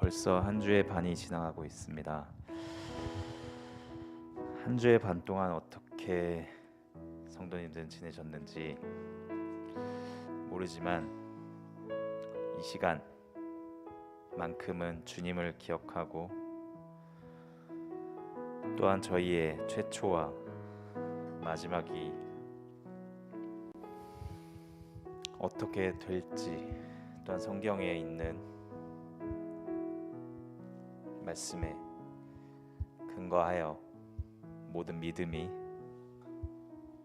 벌써 한 주의 반이 지나가고 있습니다. 한 주의 반 동안 어떻게 성도님들은 지내셨는지 모르지만 이 시간만큼은 주님을 기억하고 또한 저희의 최초와 마지막이 어떻게 될지 또한 성경에 있는 말씀에 근거하여 모든 믿음이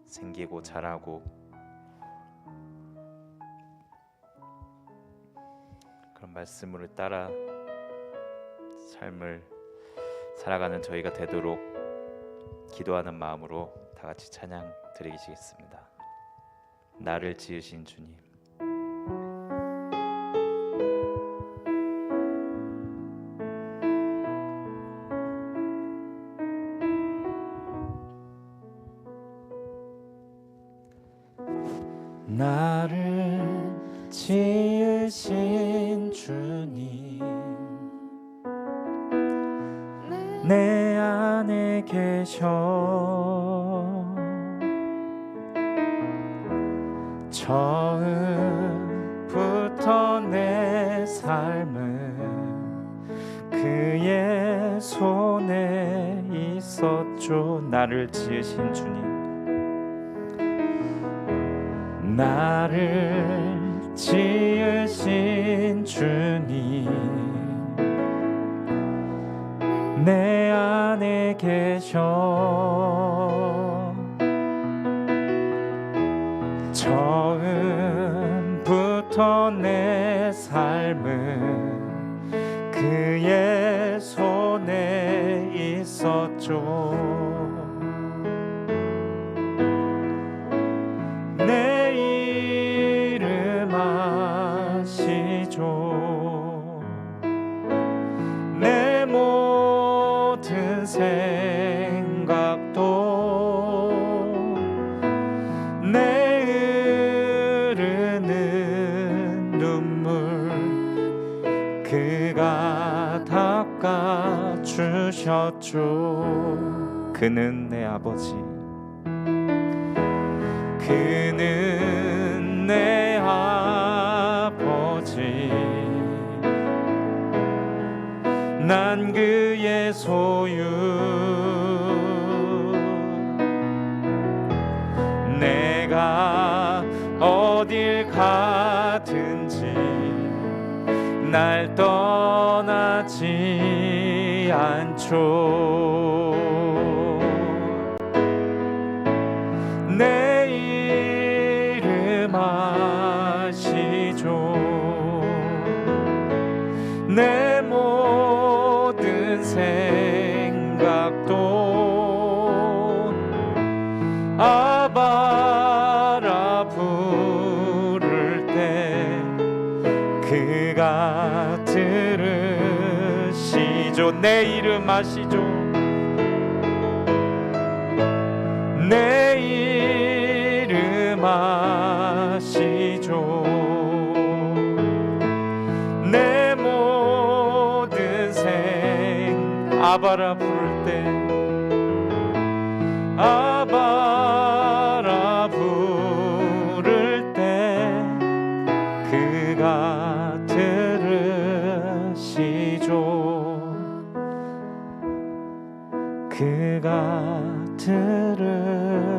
생기고 자라고 그런 말씀을 따라 삶을 살아가는 저희가 되도록 기도하는 마음으로 다 같이 찬양 드리시겠습니다. 나를 지으신 주님, 나를 지으신 주님, 내 안에 계셔 처음부터 내 삶은 그의 손에 있었죠. 나를 지으신 주님, 나를 지으신 주님, 내 안에 계셔 처음부터 내 삶은 그의 손에 있었죠. 내 모든 생각도 내 흐르는 눈물 그가 닦아주셨죠. 그는 내 아버지, 그는 내 아버지, 난 그의 소유, 내가 어딜 가든지 날 떠나지 않죠. 내 이름 아시죠. 내 모든 생각도 아바라 부를 때 그가 들으시죠. 내 이름 아시죠. 내 이름 아시죠. 내 모든 아바라 부를 때 아바라 부를 때 그가 들으시죠. 그가 들으시죠.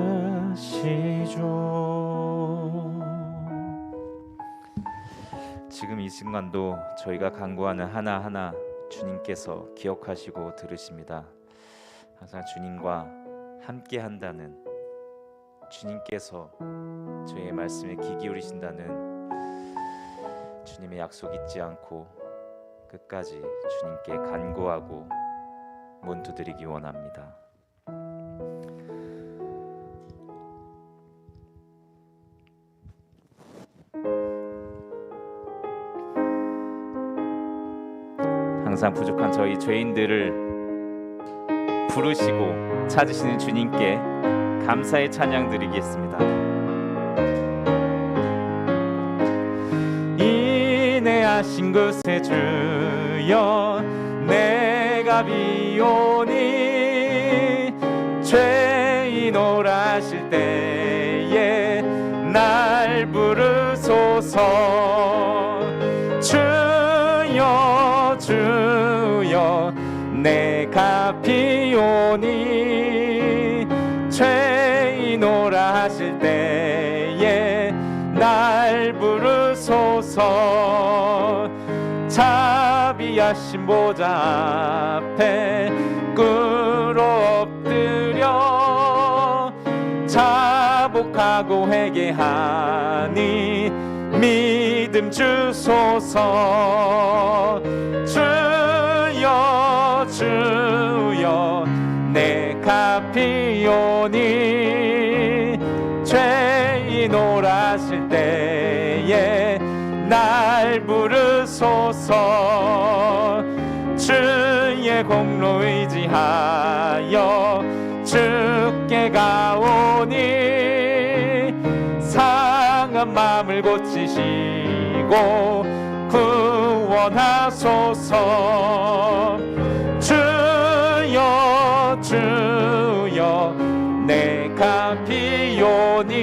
지금 이 순간도 저희가 간구하는 하나하나 주님께서 기억하시고 들으십니다. 항상 주님과 함께 한다는, 주님께서 저희의 말씀에 귀 기울이신다는 주님의 약속 잊지 않고 끝까지 주님께 간구하고 문두드리기 원합니다. 항상 부족한 저희 죄인들을 부르시고 찾으시는 주님께 감사의 찬양 드리겠습니다. 이 내 인내하신 구세 주여 내가 비오니 죄인오라 하실 때에 날 부르소서. 주여 주여 내가 비오니 죄인오라 하실 때에 날 부르소서. 자비하신 보좌 앞에 꿇어 엎드려 자복하고 회개하니 믿음 주소서. 주여 주여 내가 비오니 죄인오라 하실 때에 날 부르소서. 주의 공로 의지하여 주께 가오니 상한 마음을 고치시고 구원하소서. 주여 주여 내가 비오니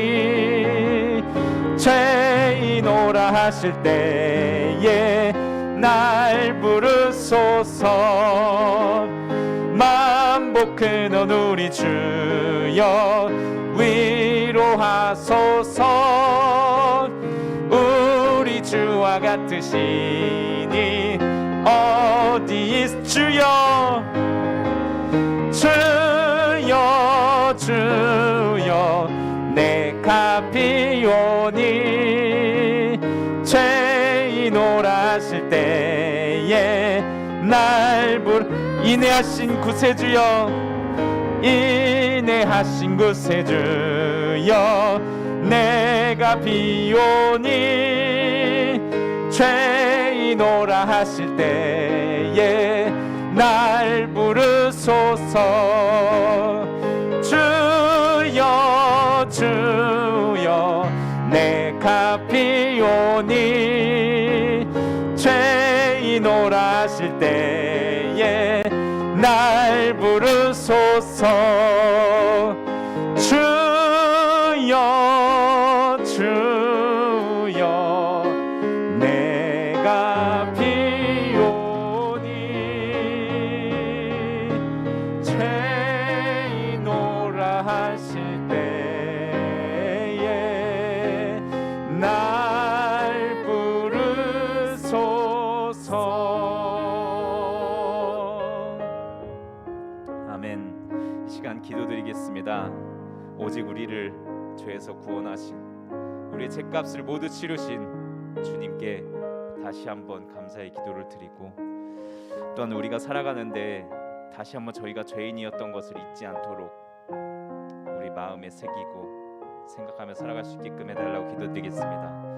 죄인오라 하실 때에 날 부르소서. 만복한 우리 주여 위로하소서. 우리 주와 같으시니 어디 있 주여. 주여 주여 내가 비오니 죄인오라 하실 때에 날 인내하신 구세주여 인내하신 구세주여 내가 비오니 죄인오라 하실 때에 날 부르소서. 주여 주여 내가 비오니 죄인오라 하실 때에 날 부르소서. 주여 주여 내가 비오니 죄인오라 하실 때에 날 부르소서. 아멘. 이 시간 기도드리겠습니다. 오직 우리를 죄에서 구원하신 우리의 죄값을 모두 치르신 주님께 다시 한번 감사의 기도를 드리고, 또한 우리가 살아가는데 다시 한번 저희가 죄인이었던 것을 잊지 않도록 우리 마음에 새기고 생각하며 살아갈 수 있게끔 해달라고 기도드리겠습니다.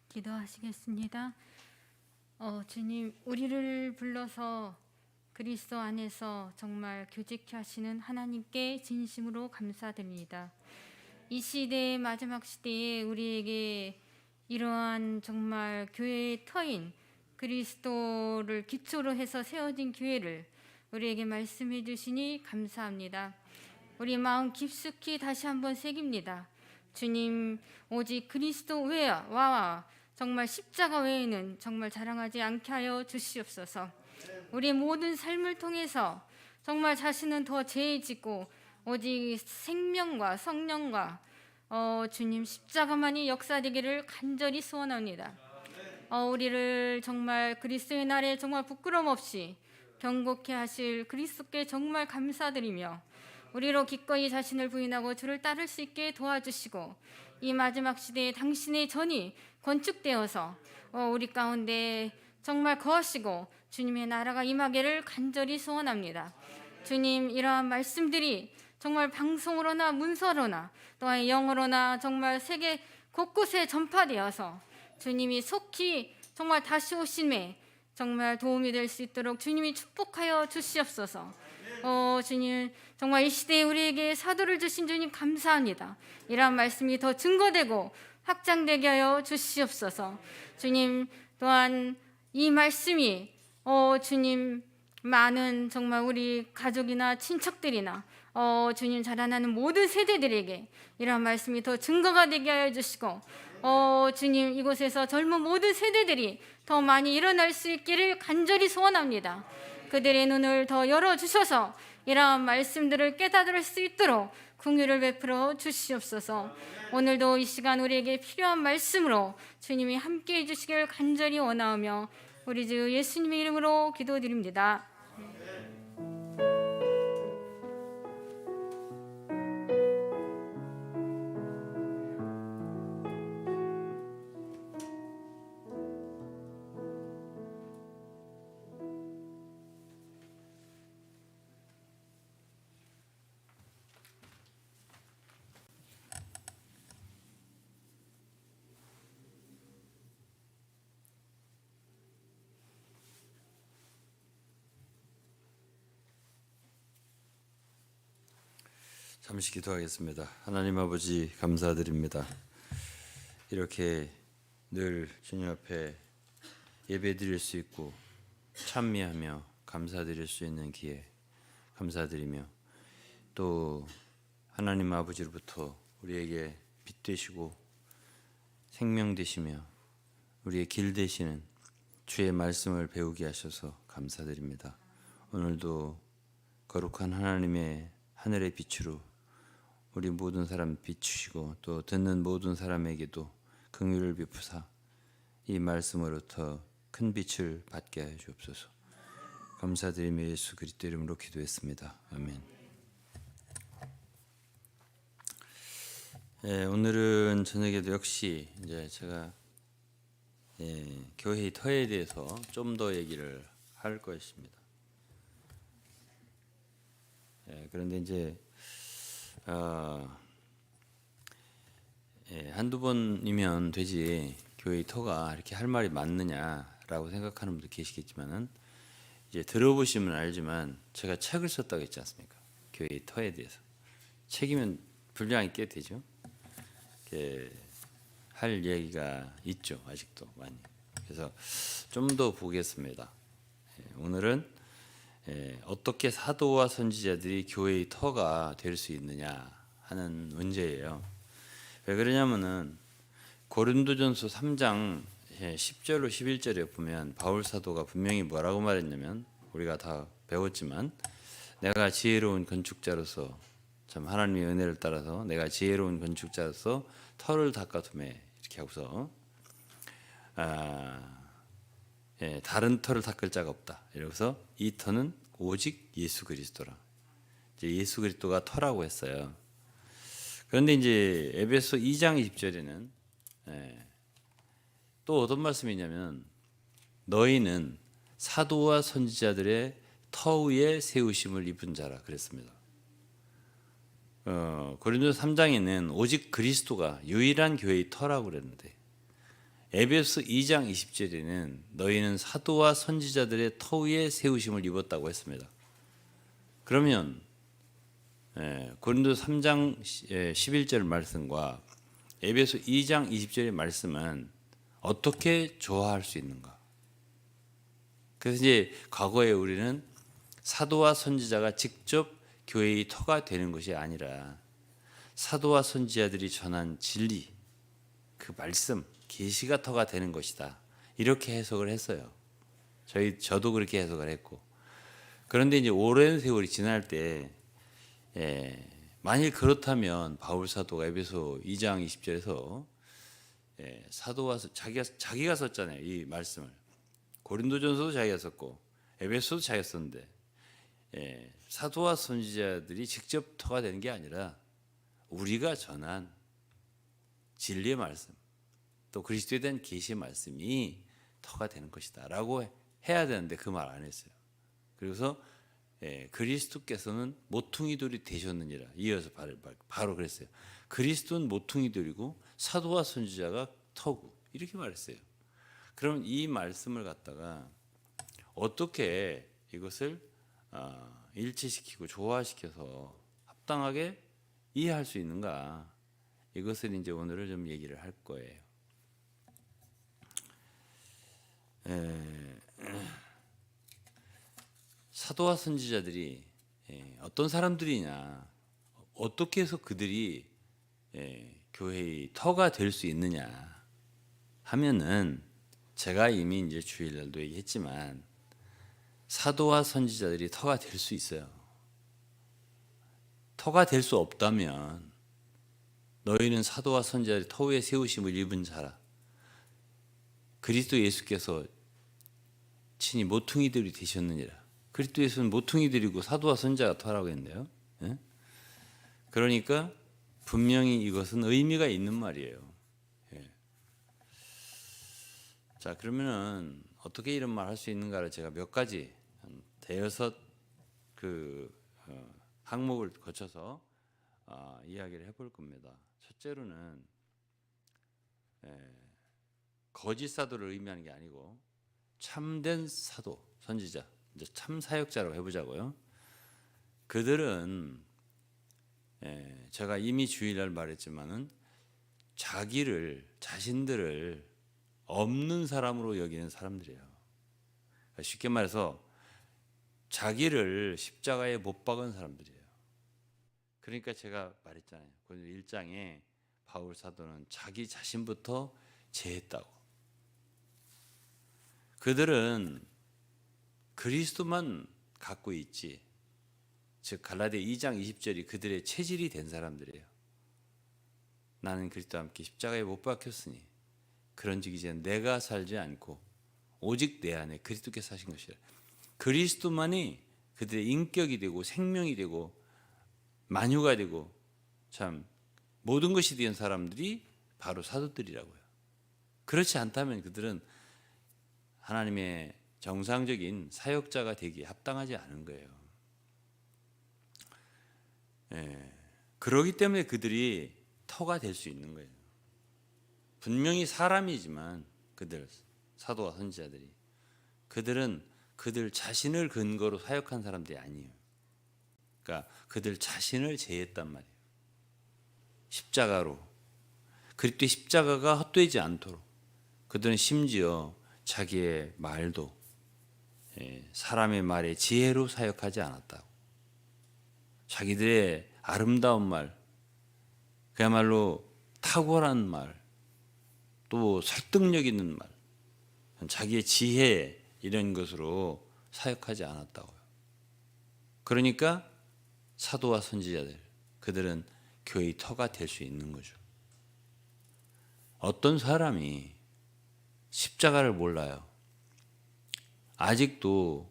기도하시겠습니다. 주님, 우리를 불러서 그리스도 안에서 정말 교제케 하시는 하나님께 진심으로 감사드립니다. 이 시대의 마지막 시대에 우리에게 이러한 정말 교회의 터인 그리스도를 기초로 해서 세워진 교회를 우리에게 말씀해 주시니 감사합니다. 우리 마음 깊숙이 다시 한번 새깁니다. 주님, 오직 그리스도 외와 정말 십자가 외에는 정말 자랑하지 않게 하여 주시옵소서. 우리 모든 삶을 통해서 정말 자신은 더 죄해지고 오직 생명과 성령과 주님 십자가만이 역사되기를 간절히 소원합니다. 우리를 정말 그리스도의 날에 정말 부끄럼 없이 경고케 하실 그리스도께 정말 감사드리며 우리로 기꺼이 자신을 부인하고 주를 따를 수 있게 도와주시고 이 마지막 시대에 당신의 전이 건축되어서 우리 가운데 정말 거하시고 주님의 나라가 임하기를 간절히 소원합니다. 주님, 이러한 말씀들이 정말 방송으로나 문서로나 또한 영어로나 정말 세계 곳곳에 전파되어서 주님이 속히 정말 다시 오심에 정말 도움이 될 수 있도록 주님이 축복하여 주시옵소서. 주님, 정말 이 시대에 우리에게 사도를 주신 주님 감사합니다. 이러한 말씀이 더 증거되고 확장되게 하여 주시옵소서. 주님, 또한 이 말씀이 주님, 많은 정말 우리 가족이나 친척들이나 주님 자라나는 모든 세대들에게 이러한 말씀이 더 증거가 되게 하여 주시고 주님, 이곳에서 젊은 모든 세대들이 더 많이 일어날 수 있기를 간절히 소원합니다. 그들의 눈을 더 열어주셔서 이러한 말씀들을 깨달을 수 있도록 긍휼을 베풀어 주시옵소서. 오늘도 이 시간 우리에게 필요한 말씀으로 주님이 함께해 주시길 간절히 원하오며 우리 주 예수님의 이름으로 기도드립니다. 잠시 기도하겠습니다. 하나님 아버지, 감사드립니다. 이렇게 늘 주님 앞에 예배드릴 수 있고 찬미하며 감사드릴 수 있는 기회 감사드리며, 또 하나님 아버지로부터 우리에게 빛 되시고 생명 되시며 우리의 길 되시는 주의 말씀을 배우게 하셔서 감사드립니다. 오늘도 거룩한 하나님의 하늘의 빛으로 우리 모든 사람 비추시고 또 듣는 모든 사람에게도 긍휼을 베푸사 이 말씀으로부터 큰 빛을 받게 하여 주옵소서. 감사드리며 예수 그리스도 이름으로 기도했습니다. 아멘. 오늘은 저녁에도 역시 이제 제가 교회의 터에 대해서 좀 더 얘기를 할 것입니다. 그런데 이제 한두 번이면 되지 교회의 터가 이렇게 할 말이 많느냐라고 생각하는 분도 계시겠지만은, 이제 들어보시면 알지만 제가 책을 썼다고 했지 않습니까? 교회의 터에 대해서 책이면 분량이 꽤 되죠. 할 얘기가 있죠, 아직도 많이. 그래서 좀 더 보겠습니다. 오늘은 어떻게 사도와 선지자들이 교회의 터가 될 수 있느냐 하는 문제예요. 왜 그러냐면은 고린도전서 3장 10절로 11절에 보면 바울 사도가 분명히 뭐라고 말했냐면, 우리가 다 배웠지만 내가 지혜로운 건축자로서, 참 하나님의 은혜를 따라서 내가 지혜로운 건축자로서 터를 닦아두매, 이렇게 하고서 다른 터를 닦을 자가 없다. 이러고서 이 터는 오직 예수 그리스도라. 이제 예수 그리스도가 터라고 했어요. 그런데 이제 에베소 2장 20절에는 또 어떤 말씀이냐면, 너희는 사도와 선지자들의 터 위에 세우심을 입은 자라 그랬습니다. 고린도서 3장에는 오직 그리스도가 유일한 교회의 터라고 그랬는데, 에베소 2장 20절에는 너희는 사도와 선지자들의 터 위에 세우심을 입었다고 했습니다. 그러면 고린도서 3장 11절 말씀과 에베소 2장 20절의 말씀은 어떻게 조화할 수 있는가? 그래서 이제 과거에 우리는 사도와 선지자가 직접 교회의 터가 되는 것이 아니라 사도와 선지자들이 전한 진리, 그 말씀, 계시가 터가 되는 것이다. 이렇게 해석을 했어요. 저도 그렇게 해석을 했고. 그런데 이제 오랜 세월이 지날 때 만일 그렇다면 바울 사도가 에베소 2장 20절에서 사도와 자기가 썼잖아요. 이 말씀을. 고린도전서도 자기가 썼고 에베소도 자기가 썼는데 사도와 선지자들이 직접 터가 되는 게 아니라 우리가 전한 진리의 말씀, 또 그리스도에 대한 계시의 말씀이 터가 되는 것이다 라고 해야 되는데 그 말 안 했어요. 그래서 그리스도께서는 모퉁이 돌이 되셨느니라. 이어서 바로 그랬어요. 그리스도는 모퉁이 돌이고 사도와 선지자가 터고, 이렇게 말했어요. 그럼 이 말씀을 갖다가 어떻게 이것을 일치시키고 조화시켜서 합당하게 이해할 수 있는가, 이것을 이제 오늘은 좀 얘기를 할 거예요. 사도와 선지자들이 어떤 사람들이냐, 어떻게 해서 그들이 교회의 터가 될 수 있느냐 하면은, 제가 이미 이제 주일날도 얘기했지만 사도와 선지자들이 터가 될 수 있어요. 터가 될 수 없다면 너희는 사도와 선지자들이 터 위에 세우심을 입은 자라. 그리스도 예수께서 친히 모퉁이들이 되셨느니라. 그리스도 예수는 모퉁이들이고 사도와 선지자가 터라고 했는데요. 그러니까 분명히 이것은 의미가 있는 말이에요. 자, 그러면은 어떻게 이런 말 할 수 있는가를 제가 몇 가지 대여섯 항목을 거쳐서 이야기를 해볼 겁니다. 첫째로는 거짓 사도를 의미하는 게 아니고 참된 사도, 선지자, 이제 참 사역자라고 해보자고요. 그들은 제가 이미 주일날 말했지만은 자신들을 없는 사람으로 여기는 사람들이에요. 쉽게 말해서 자기를 십자가에 못 박은 사람들이에요. 그러니까 제가 말했잖아요. 고린도 1장에 바울 사도는 자기 자신부터 제했다고. 그들은 그리스도만 갖고 있지, 즉 갈라디아 2장 20절이 그들의 체질이 된 사람들이에요. 나는 그리스도와 함께 십자가에 못 박혔으니 그런즉 이제 내가 살지 않고 오직 내 안에 그리스도께서 사신 것이라. 그리스도만이 그들의 인격이 되고 생명이 되고 만유가 되고 참 모든 것이 된 사람들이 바로 사도들이라고요. 그렇지 않다면 그들은 하나님의 정상적인 사역자가 되기에 합당하지 않은 거예요. 그러기 때문에 그들이 터가 될 수 있는 거예요. 분명히 사람이지만 그들 사도와 선지자들이, 그들은 그들 자신을 근거로 사역한 사람들이 아니에요. 그러니까 그들 자신을 제했단 말이에요. 십자가로. 그리스도의 십자가가 헛되지 않도록 그들은 심지어 자기의 말도 사람의 말에 지혜로 사역하지 않았다고. 자기들의 아름다운 말, 그야말로 탁월한 말, 또 설득력 있는 말, 자기의 지혜 이런 것으로 사역하지 않았다고요. 그러니까 사도와 선지자들, 그들은 교회의 터가 될 수 있는 거죠. 어떤 사람이 십자가를 몰라요. 아직도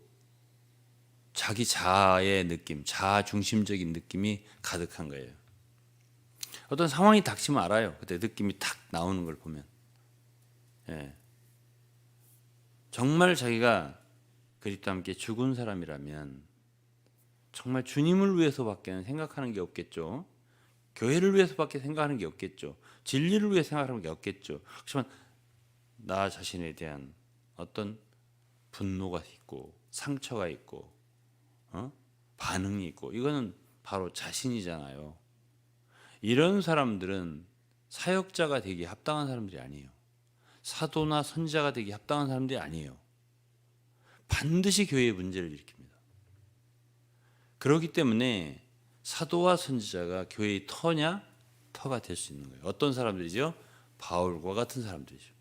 자기 자아의 느낌, 자아 중심적인 느낌이 가득한 거예요. 어떤 상황이 닥치면 알아요. 그때 느낌이 탁 나오는 걸 보면. 정말 자기가 그리스도와 함께 죽은 사람이라면 정말 주님을 위해서밖에 생각하는 게 없겠죠. 교회를 위해서밖에 생각하는 게 없겠죠. 진리를 위해 생각하는 게 없겠죠. 그렇지만 나 자신에 대한 어떤 분노가 있고 상처가 있고 반응이 있고, 이거는 바로 자신이잖아요. 이런 사람들은 사역자가 되기에 합당한 사람들이 아니에요. 사도나 선지자가 되기에 합당한 사람들이 아니에요. 반드시 교회의 문제를 일으킵니다. 그렇기 때문에 사도와 선지자가 교회의 터냐? 터가 될 수 있는 거예요. 어떤 사람들이죠? 바울과 같은 사람들이죠.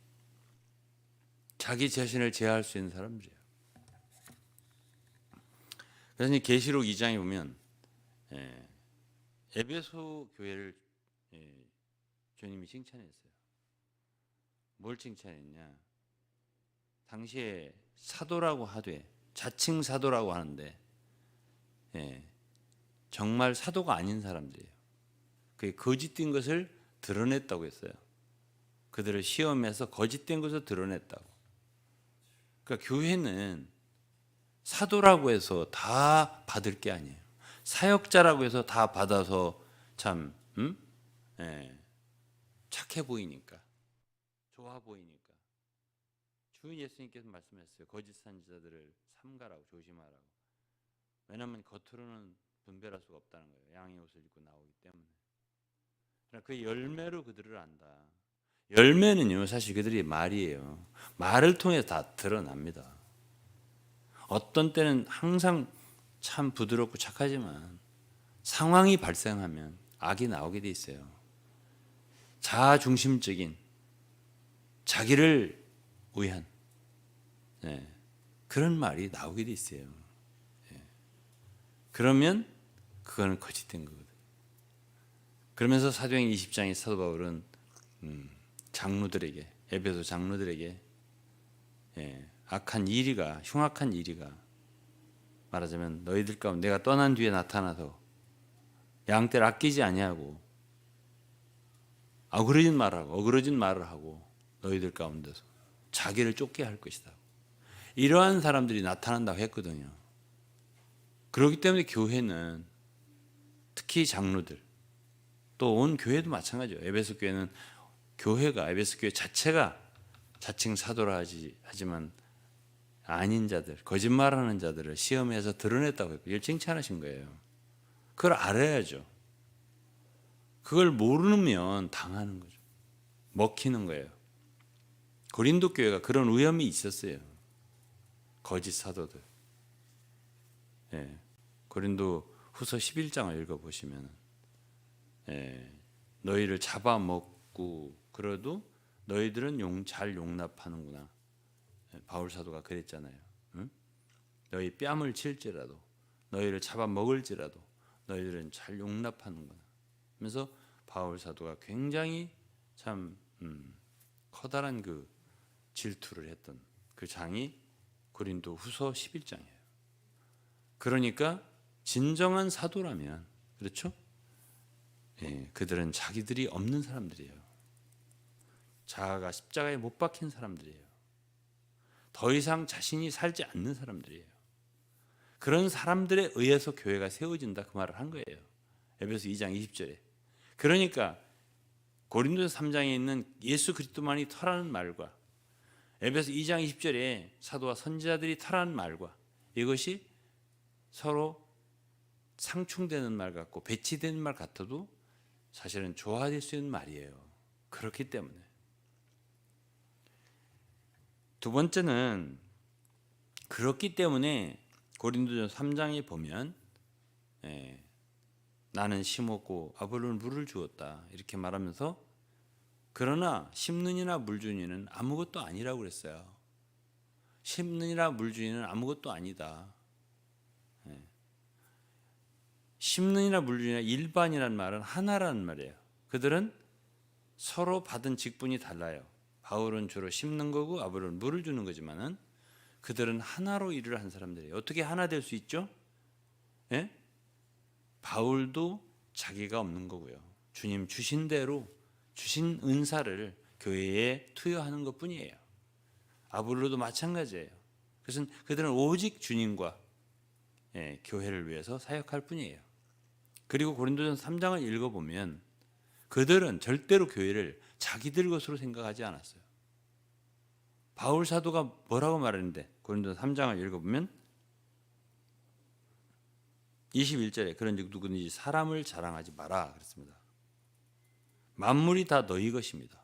자기 자신을 제어할 수 있는 사람들이에요. 그래서 이 계시록 2장에 보면 에베소 교회를 주님이 칭찬했어요. 뭘 칭찬했냐? 당시에 사도라고 하되 자칭 사도라고 하는데 정말 사도가 아닌 사람들이에요. 그게 거짓된 것을 드러냈다고 했어요. 그들을 시험해서 거짓된 것을 드러냈다고. 그러니까 교회는 사도라고 해서 다 받을 게 아니에요. 사역자라고 해서 다 받아서 참 착해 보이니까, 좋아 보이니까. 주 예수님께서 말씀하셨어요. 거짓 선지자들을 삼가라고, 조심하라고. 왜냐하면 겉으로는 분별할 수가 없다는 거예요. 양의 옷을 입고 나오기 때문에. 그러니까 그 열매로 그들을 안다. 열매는요, 사실 그들이 말이에요. 말을 통해서 다 드러납니다. 어떤 때는 항상 참 부드럽고 착하지만 상황이 발생하면 악이 나오게 돼 있어요. 자아중심적인, 자기를 위한 그런 말이 나오게 돼 있어요. 그러면 그거는 거짓된 거거든요. 그러면서 사도행 20장의 사도 바울은 장로들에게, 에베소 장로들에게 악한 이리가, 흉악한 이리가, 말하자면 너희들 가운데 내가 떠난 뒤에 나타나서 양떼를 아끼지 아니하고 어그러진 말을 하고 너희들 가운데서 자기를 쫓게 할 것이다. 이러한 사람들이 나타난다고 했거든요. 그렇기 때문에 교회는, 특히 장로들, 또 온 교회도 마찬가지예요. 에베소 교회는 에베소 교회 자체가 자칭 사도라 하지만 아닌 자들, 거짓말하는 자들을 시험해서 드러냈다고 했고, 이걸 칭찬하신 거예요. 그걸 알아야죠. 그걸 모르면 당하는 거죠. 먹히는 거예요. 고린도 교회가 그런 위험이 있었어요. 거짓 사도들. 고린도 후서 11장을 읽어보시면 너희를 잡아먹고 그래도 너희들은 잘 용납하는구나. 바울 사도가 그랬잖아요. 응? 너희 뺨을 칠지라도, 너희를 잡아먹을지라도 너희들은 잘 용납하는구나. 하면서 바울 사도가 굉장히 참 커다란 그 질투를 했던 그 장이 고린도 후서 11장이에요. 그러니까 진정한 사도라면, 그렇죠? 그들은 자기들이 없는 사람들이에요. 자아가 십자가에 못 박힌 사람들이에요. 더 이상 자신이 살지 않는 사람들이에요. 그런 사람들에 의해서 교회가 세워진다, 그 말을 한 거예요. 에베소 2장 20절에. 그러니까 고린도서 3장에 있는 예수 그리스도만이 터라는 말과 에베소 2장 20절에 사도와 선지자들이 터라는 말과 이것이 서로 상충되는 말 같고 배치되는 말 같아도 사실은 조화될 수 있는 말이에요. 그렇기 때문에. 두 번째는 그렇기 때문에 고린도전 3장에 보면 나는 심었고 아볼로는 물을 주었다 이렇게 말하면서, 그러나 심는 이나 물 주는 이는 아무것도 아니라고 그랬어요. 심는 이나 물 주는 이는 아무것도 아니다. 심는 이나 물 주는 이나 일반이라는 말은 하나라는 말이에요. 그들은 서로 받은 직분이 달라요. 바울은 주로 심는 거고 아볼로는 물을 주는 거지만은 그들은 하나로 일을 한 사람들이에요. 어떻게 하나 될 수 있죠? 바울도 자기가 없는 거고요. 주님 주신 대로 주신 은사를 교회에 투여하는 것뿐이에요. 아볼로도 마찬가지예요. 그래서 그들은 오직 주님과 교회를 위해서 사역할 뿐이에요. 그리고 고린도전 3장을 읽어보면 그들은 절대로 교회를 자기들 것으로 생각하지 않았어요. 바울 사도가 뭐라고 말했는데, 고린도전 3장을 읽어보면 21절에 그런즉 누구든지 사람을 자랑하지 마라 그랬습니다. 만물이 다 너희 것입니다.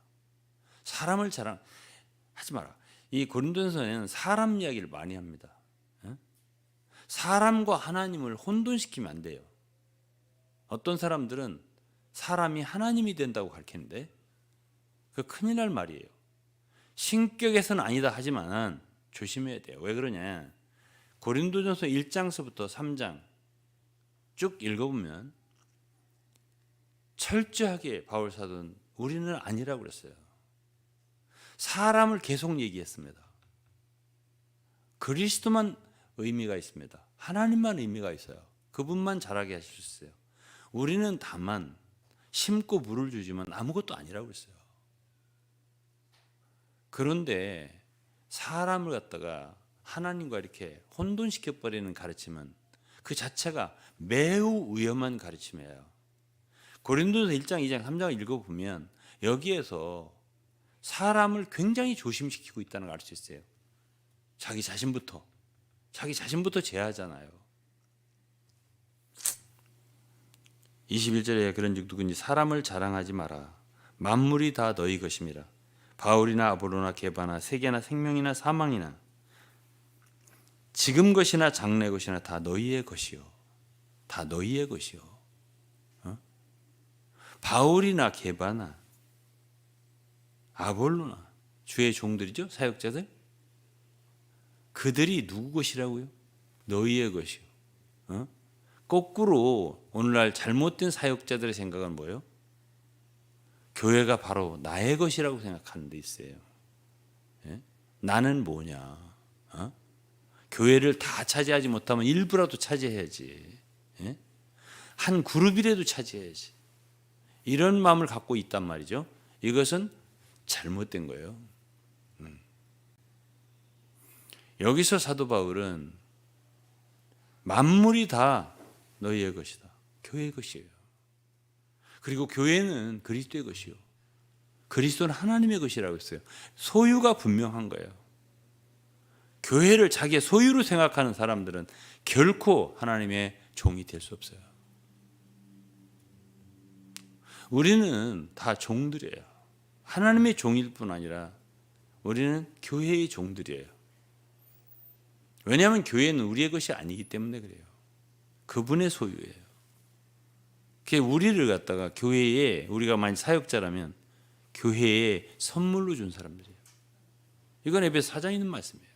사람을 자랑하지 마라. 이 고린도전서에는 사람 이야기를 많이 합니다. 사람과 하나님을 혼돈시키면 안 돼요. 어떤 사람들은 사람이 하나님이 된다고 가르치는데 그 큰일 날 말이에요. 신격에서는 아니다 하지만 조심해야 돼요. 왜 그러냐? 고린도전서 1장서부터 3장 쭉 읽어보면 철저하게 바울 사도는 우리는 아니라고 그랬어요. 사람을 계속 얘기했습니다. 그리스도만 의미가 있습니다. 하나님만 의미가 있어요. 그분만 잘하게 하실 수 있어요. 우리는 다만 심고 물을 주지만 아무것도 아니라고 그랬어요. 그런데 사람을 갖다가 하나님과 이렇게 혼돈시켜버리는 가르침은 그 자체가 매우 위험한 가르침이에요. 고린도서 1장, 2장, 3장을 읽어보면 여기에서 사람을 굉장히 조심시키고 있다는 걸 알 수 있어요. 자기 자신부터 제하잖아요. 21절에 그런즉 누구든지 사람을 자랑하지 마라. 만물이 다 너희 것임이라. 바울이나 아볼로나 게바나 세계나 생명이나 사망이나 지금 것이나 장래 것이나 다 너희의 것이요. 다 너희의 것이요. 바울이나 게바나 아볼로나 주의 종들이죠. 사역자들. 그들이 누구 것이라고요? 너희의 것이요. 거꾸로 오늘날 잘못된 사역자들의 생각은 뭐예요? 교회가 바로 나의 것이라고 생각하는 데 있어요. 예? 나는 뭐냐? 교회를 다 차지하지 못하면 일부라도 차지해야지. 예? 한 그룹이라도 차지해야지. 이런 마음을 갖고 있단 말이죠. 이것은 잘못된 거예요. 여기서 사도 바울은 만물이 다 너희의 것이다. 교회의 것이에요. 그리고 교회는 그리스도의 것이요. 그리스도는 하나님의 것이라고 했어요. 소유가 분명한 거예요. 교회를 자기의 소유로 생각하는 사람들은 결코 하나님의 종이 될 수 없어요. 우리는 다 종들이에요. 하나님의 종일 뿐 아니라 우리는 교회의 종들이에요. 왜냐하면 교회는 우리의 것이 아니기 때문에 그래요. 그분의 소유예요. 우리를 갖다가 교회에 우리가 만약 사역자라면 교회에 선물로 준 사람들이에요. 이건 에베소 4장에 있는 말씀이에요.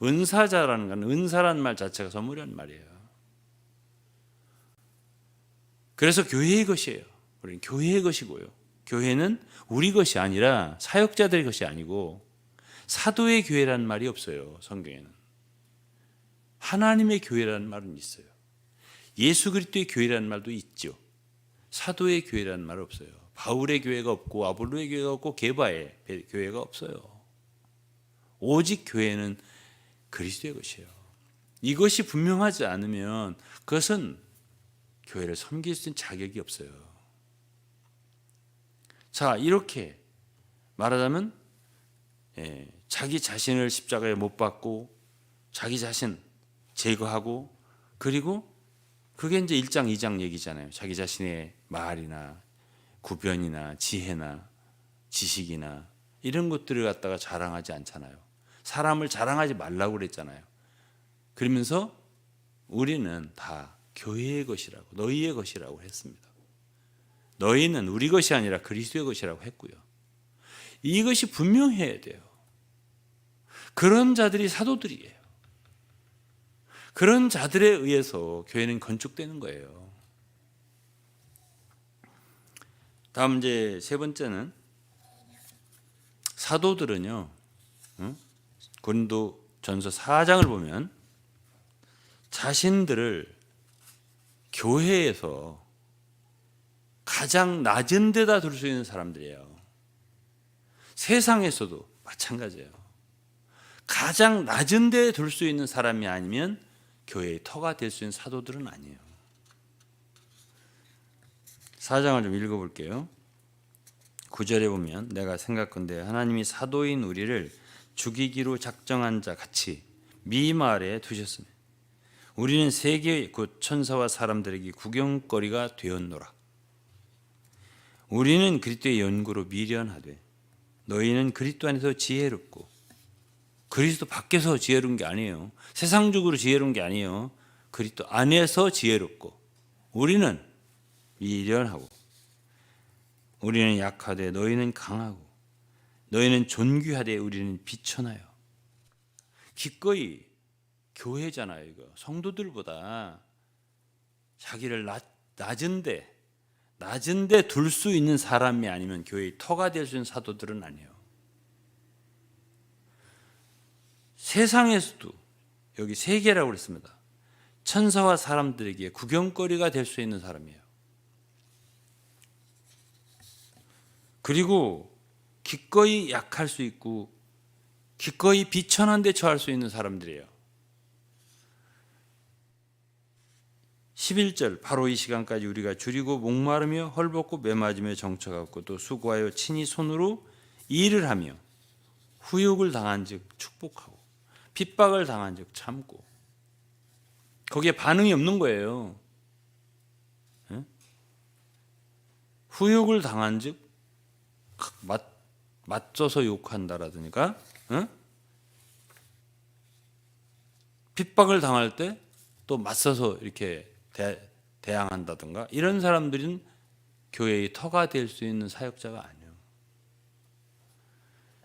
은사자라는 건 은사라는 말 자체가 선물이라는 말이에요. 그래서 교회의 것이에요. 우리는 교회의 것이고요. 교회는 우리 것이 아니라 사역자들의 것이 아니고 사도의 교회라는 말이 없어요. 성경에는. 하나님의 교회라는 말은 있어요. 예수 그리스도의 교회라는 말도 있죠. 사도의 교회라는 말은 없어요. 바울의 교회가 없고 아볼로의 교회가 없고 게바의 교회가 없어요. 오직 교회는 그리스도의 것이에요. 이것이 분명하지 않으면 그것은 교회를 섬길 수 있는 자격이 없어요. 자, 이렇게 말하자면 자기 자신을 십자가에 못 박고 자기 자신 제거하고 그리고 그게 이제 1장, 2장 얘기잖아요. 자기 자신의 말이나 구변이나 지혜나 지식이나 이런 것들을 갖다가 자랑하지 않잖아요. 사람을 자랑하지 말라고 그랬잖아요. 그러면서 우리는 다 교회의 것이라고 너희의 것이라고 했습니다. 너희는 우리 것이 아니라 그리스도의 것이라고 했고요. 이것이 분명해야 돼요. 그런 자들이 사도들이에요. 그런 자들에 의해서 교회는 건축되는 거예요. 다음 이제 세 번째는 사도들은요. 고린도전서 4장을 보면 자신들을 교회에서 가장 낮은 데다 둘 수 있는 사람들이에요. 세상에서도 마찬가지예요. 가장 낮은 데에 둘 수 있는 사람이 아니면 교회의 터가 될 수 있는 사도들은 아니에요. 4장을 좀 읽어볼게요. 9절에 보면 내가 생각건대 하나님이 사도인 우리를 죽이기로 작정한 자 같이 미말에 두셨으니 우리는 세계 곧 천사와 사람들에게 구경거리가 되었노라. 우리는 그리스도의 연고로 미련하되 너희는 그리스도 안에서 지혜롭고 그리스도 밖에서 지혜로운 게 아니에요. 세상적으로 지혜로운 게 아니에요. 그리스도 안에서 지혜롭고 우리는 미련하고 우리는 약하되 너희는 강하고 너희는 존귀하되 우리는 비천하여. 기꺼이 교회잖아요. 이거 성도들보다 자기를 낮은데 둘 수 있는 사람이 아니면 교회의 터가 될 수 있는 사도들은 아니에요. 세상에서도 여기 세계라고 그랬습니다. 천사와 사람들에게 구경거리가 될 수 있는 사람이에요. 그리고 기꺼이 약할 수 있고 기꺼이 비천한 데 처할 수 있는 사람들이에요. 11절 바로 이 시간까지 우리가 줄이고 목마르며 헐벗고 매맞으며 정처갖고 또 수고하여 친히 손으로 일을 하며 후욕을 당한즉 축복하고 핍박을 당한즉 참고. 거기에 반응이 없는 거예요. 후욕을 당한즉 맞서서 욕한다라든가, 핍박을 당할 때 또 맞서서 이렇게 대항한다든가, 이런 사람들은 교회의 터가 될 수 있는 사역자가 아니에요.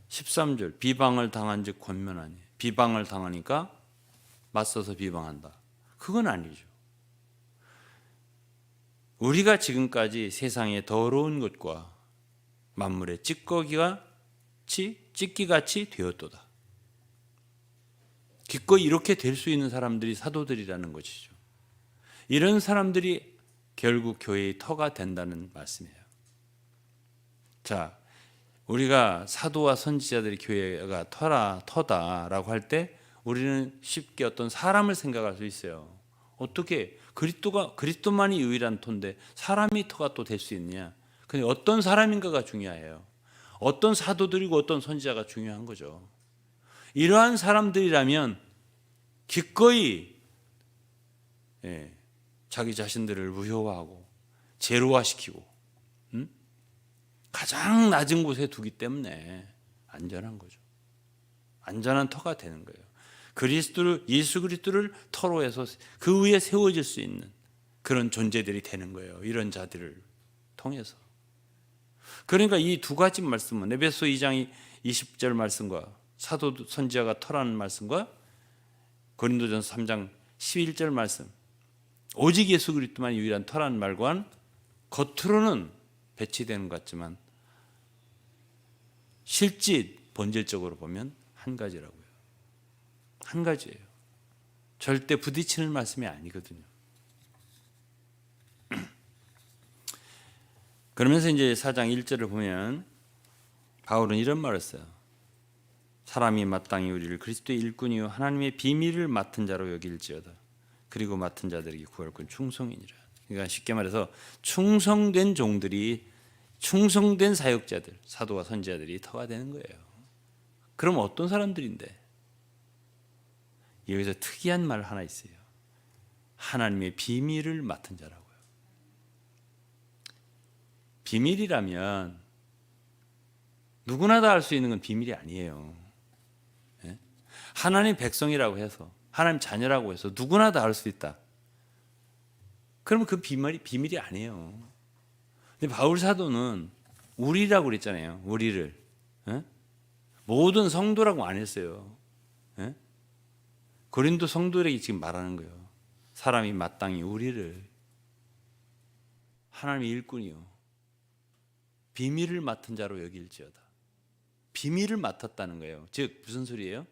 13절 비방을 당한즉 권면하니. 비방을 당하니까 맞서서 비방한다. 그건 아니죠. 우리가 지금까지 세상의 더러운 것과 만물의 찢기같이 되었도다. 기꺼이 이렇게 될 수 있는 사람들이 사도들이라는 것이죠. 이런 사람들이 결국 교회의 터가 된다는 말씀이에요. 자, 우리가 사도와 선지자들이 교회가 터다라고 할 때 우리는 쉽게 어떤 사람을 생각할 수 있어요. 어떻게 그리스도만이 유일한 터인데 사람이 터가 또 될 수 있느냐? 근데 어떤 사람인가가 중요해요. 어떤 사도들이고 어떤 선지자가 중요한 거죠. 이러한 사람들이라면 기꺼이 자기 자신들을 무효화하고 제로화시키고 가장 낮은 곳에 두기 때문에 안전한 거죠. 안전한 터가 되는 거예요. 예수 그리스도를 터로 해서 그 위에 세워질 수 있는 그런 존재들이 되는 거예요. 이런 자들을 통해서. 그러니까 이 두 가지 말씀은 에베소 2장 20절 말씀과 사도 선지자가 터라는 말씀과 고린도전서 3장 11절 말씀, 오직 예수 그리스도만 유일한 터라는 말과는 겉으로는 배치되는 것 같지만 실제 본질적으로 보면 한 가지라고요. 한 가지예요. 절대 부딪히는 말씀이 아니거든요. 그러면서 이제 4장 1절을 보면 바울은 이런 말을 써요. 사람이 마땅히 우리를 그리스도의 일꾼이요 하나님의 비밀을 맡은 자로 여길지어다. 그리고 맡은 자들에게 구할 건 충성이니라. 그러니까 쉽게 말해서 충성된 종들이, 충성된 사역자들, 사도와 선지자들이 터가 되는 거예요. 그럼 어떤 사람들인데? 여기서 특이한 말 하나 있어요. 하나님의 비밀을 맡은 자라고요. 비밀이라면 누구나 다 알 수 있는 건 비밀이 아니에요. 하나님 백성이라고 해서, 하나님 자녀라고 해서 누구나 다 알 수 있다. 그러면 그 비밀이 아니에요. 근데 바울 사도는 우리라고 그랬잖아요. 우리를. 모든 성도라고 안 했어요. 고린도 성도들에게 지금 말하는 거예요. 사람이 마땅히 우리를, 하나님의 일꾼이요 비밀을 맡은 자로 여길지어다. 비밀을 맡았다는 거예요. 즉 무슨 소리예요?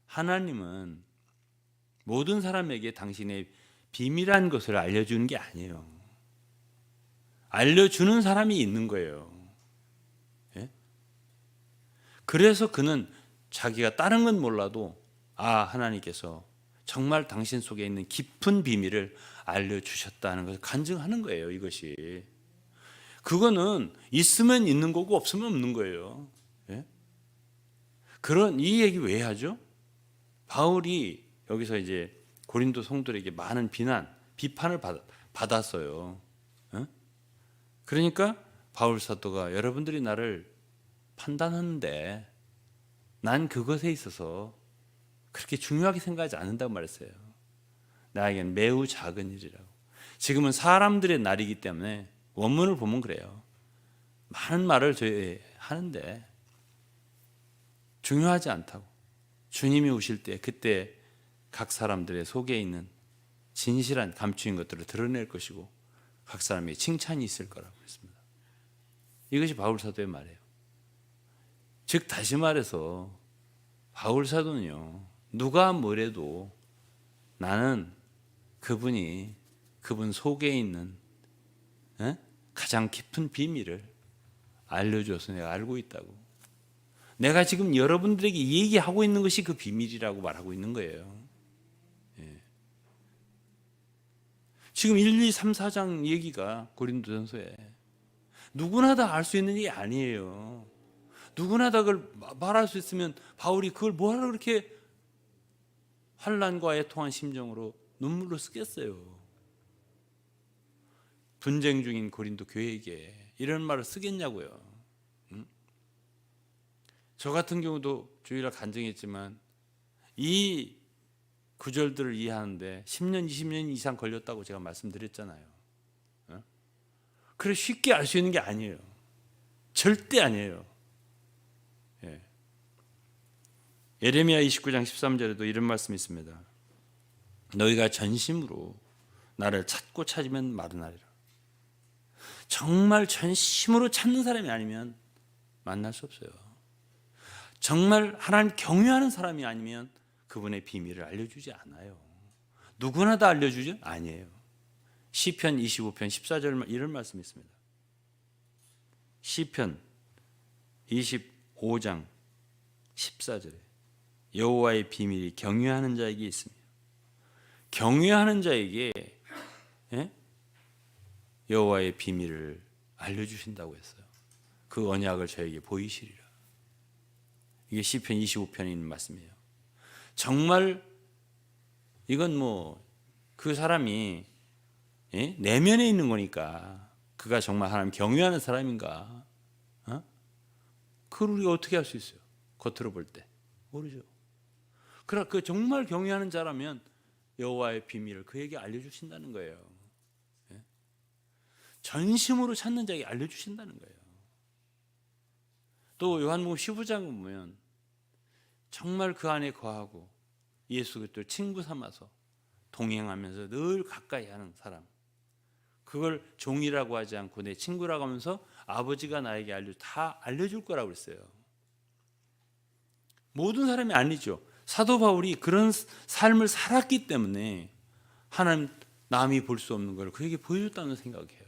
하나님은 모든 사람에게 당신의 비밀한 것을 알려주는 게 아니에요. 알려주는 사람이 있는 거예요. 그래서 그는 자기가 다른 건 몰라도 하나님께서 정말 당신 속에 있는 깊은 비밀을 알려주셨다는 것을 간증하는 거예요. 이것이. 그거는 있으면 있는 거고 없으면 없는 거예요. 그런 이 얘기 왜 하죠? 바울이 여기서 이제 고린도 성도들에게 많은 비판을 받았어요. 그러니까 바울 사도가 여러분들이 나를 판단하는데 난 그것에 있어서 그렇게 중요하게 생각하지 않는다고 말했어요. 나에겐 매우 작은 일이라고. 지금은 사람들의 날이기 때문에 원문을 보면 그래요. 많은 말을 저희 하는데 중요하지 않다고. 주님이 오실 때 그때 각 사람들의 속에 있는 진실한 감추인 것들을 드러낼 것이고 각 사람의 칭찬이 있을 거라고 했습니다. 이것이 바울 사도의 말이에요. 즉 다시 말해서 바울 사도는요, 누가 뭐래도 나는 그분 속에 있는 가장 깊은 비밀을 알려줘서 내가 알고 있다고. 내가 지금 여러분들에게 얘기하고 있는 것이 그 비밀이라고 말하고 있는 거예요. 지금 1, 2, 3, 4장 얘기가 고린도전서에 누구나 다 알 수 있는 게 아니에요. 누구나 다 그걸 말할 수 있으면 바울이 그걸 뭐하러 그렇게 환난과 애통한 심정으로 눈물로 쓰겠어요. 분쟁 중인 고린도 교회에게 이런 말을 쓰겠냐고요. 저 같은 경우도 주일날 간증했지만 이 구절들을 이해하는데 10년, 20년 이상 걸렸다고 제가 말씀드렸잖아요. 그래 쉽게 알 수 있는 게 아니에요. 절대 아니에요. 예레미야 29장 13절에도 이런 말씀이 있습니다. 너희가 전심으로 나를 찾고 찾으면 마르나리라. 정말 전심으로 찾는 사람이 아니면 만날 수 없어요. 정말 하나님 경외하는 사람이 아니면 그분의 비밀을 알려주지 않아요. 누구나 다 알려주죠? 아니에요. 시편 25편 14절 이런 말씀이 있습니다. 시편 25장 14절에 여호와의 비밀이 경외하는 자에게 있으며 경외하는 자에게 여호와의 비밀을 알려주신다고 했어요. 그 언약을 저에게 보이시리라. 이게 시편 25편에 있는 말씀이에요. 정말 이건 그 사람이 내면에 있는 거니까 그가 정말 하나님 경외하는 사람인가? 그걸 우리가 어떻게 할 수 있어요? 겉으로 볼 때 모르죠. 그러나 그 정말 경외하는 자라면 여호와의 비밀을 그에게 알려주신다는 거예요. 전심으로 찾는 자에게 알려주신다는 거예요. 또 요한복음 15장 보면 정말 그 안에 거하고 예수 그리스도를 친구 삼아서 동행하면서 늘 가까이 하는 사람, 그걸 종이라고 하지 않고 내 친구라고 하면서 아버지가 나에게 다 알려줄 거라고 그랬어요. 모든 사람이 아니죠. 사도 바울이 그런 삶을 살았기 때문에 하나님 남이 볼 수 없는 걸 그에게 보여줬다는 생각해요.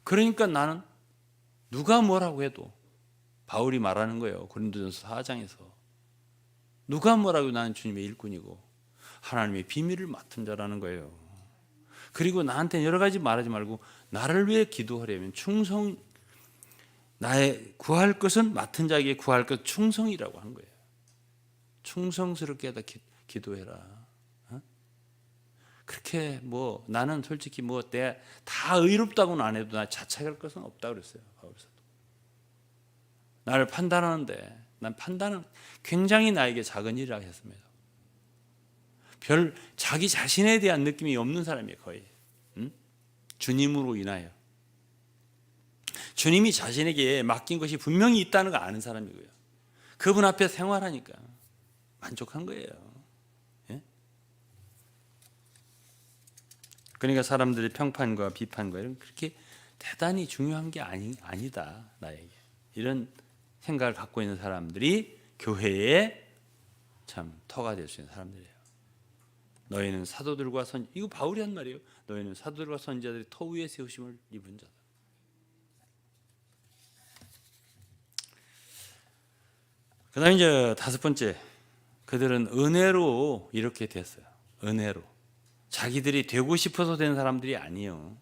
그러니까 나는 누가 뭐라고 해도 바울이 말하는 거예요. 고린도전서 4장에서 누가 뭐라고 나는 주님의 일꾼이고 하나님의 비밀을 맡은 자라는 거예요. 그리고 나한테 여러 가지 말하지 말고 나를 위해 기도하려면 나의 구할 것은 맡은 자에게 구할 것 충성이라고 한 거예요. 충성스럽게 기도해라. 그렇게 나는 솔직히 다 의롭다고는 안 해도 나 자책할 것은 없다 그랬어요. 바울사도. 나를 판단하는데 난 판단은 굉장히 나에게 작은 일이라고 했습니다. 자기 자신에 대한 느낌이 없는 사람이에요. 거의. 주님으로 인하여 주님이 자신에게 맡긴 것이 분명히 있다는 걸 아는 사람이고요. 그분 앞에 생활하니까 만족한 거예요. 그러니까 사람들의 평판과 비판과 이런 그렇게 대단히 중요한 게 아니다 나에게. 이런 생각을 갖고 있는 사람들이 교회에 참 터가 될 수 있는 사람들이에요. 너희는 사도들과 이거 바울이 한 말이에요. 너희는 사도들과 선지자들이 터 위에 세우심을 입은 자다. 그다음에 이제 다섯 번째, 그들은 은혜로 이렇게 됐어요. 은혜로. 자기들이 되고 싶어서 된 사람들이 아니에요.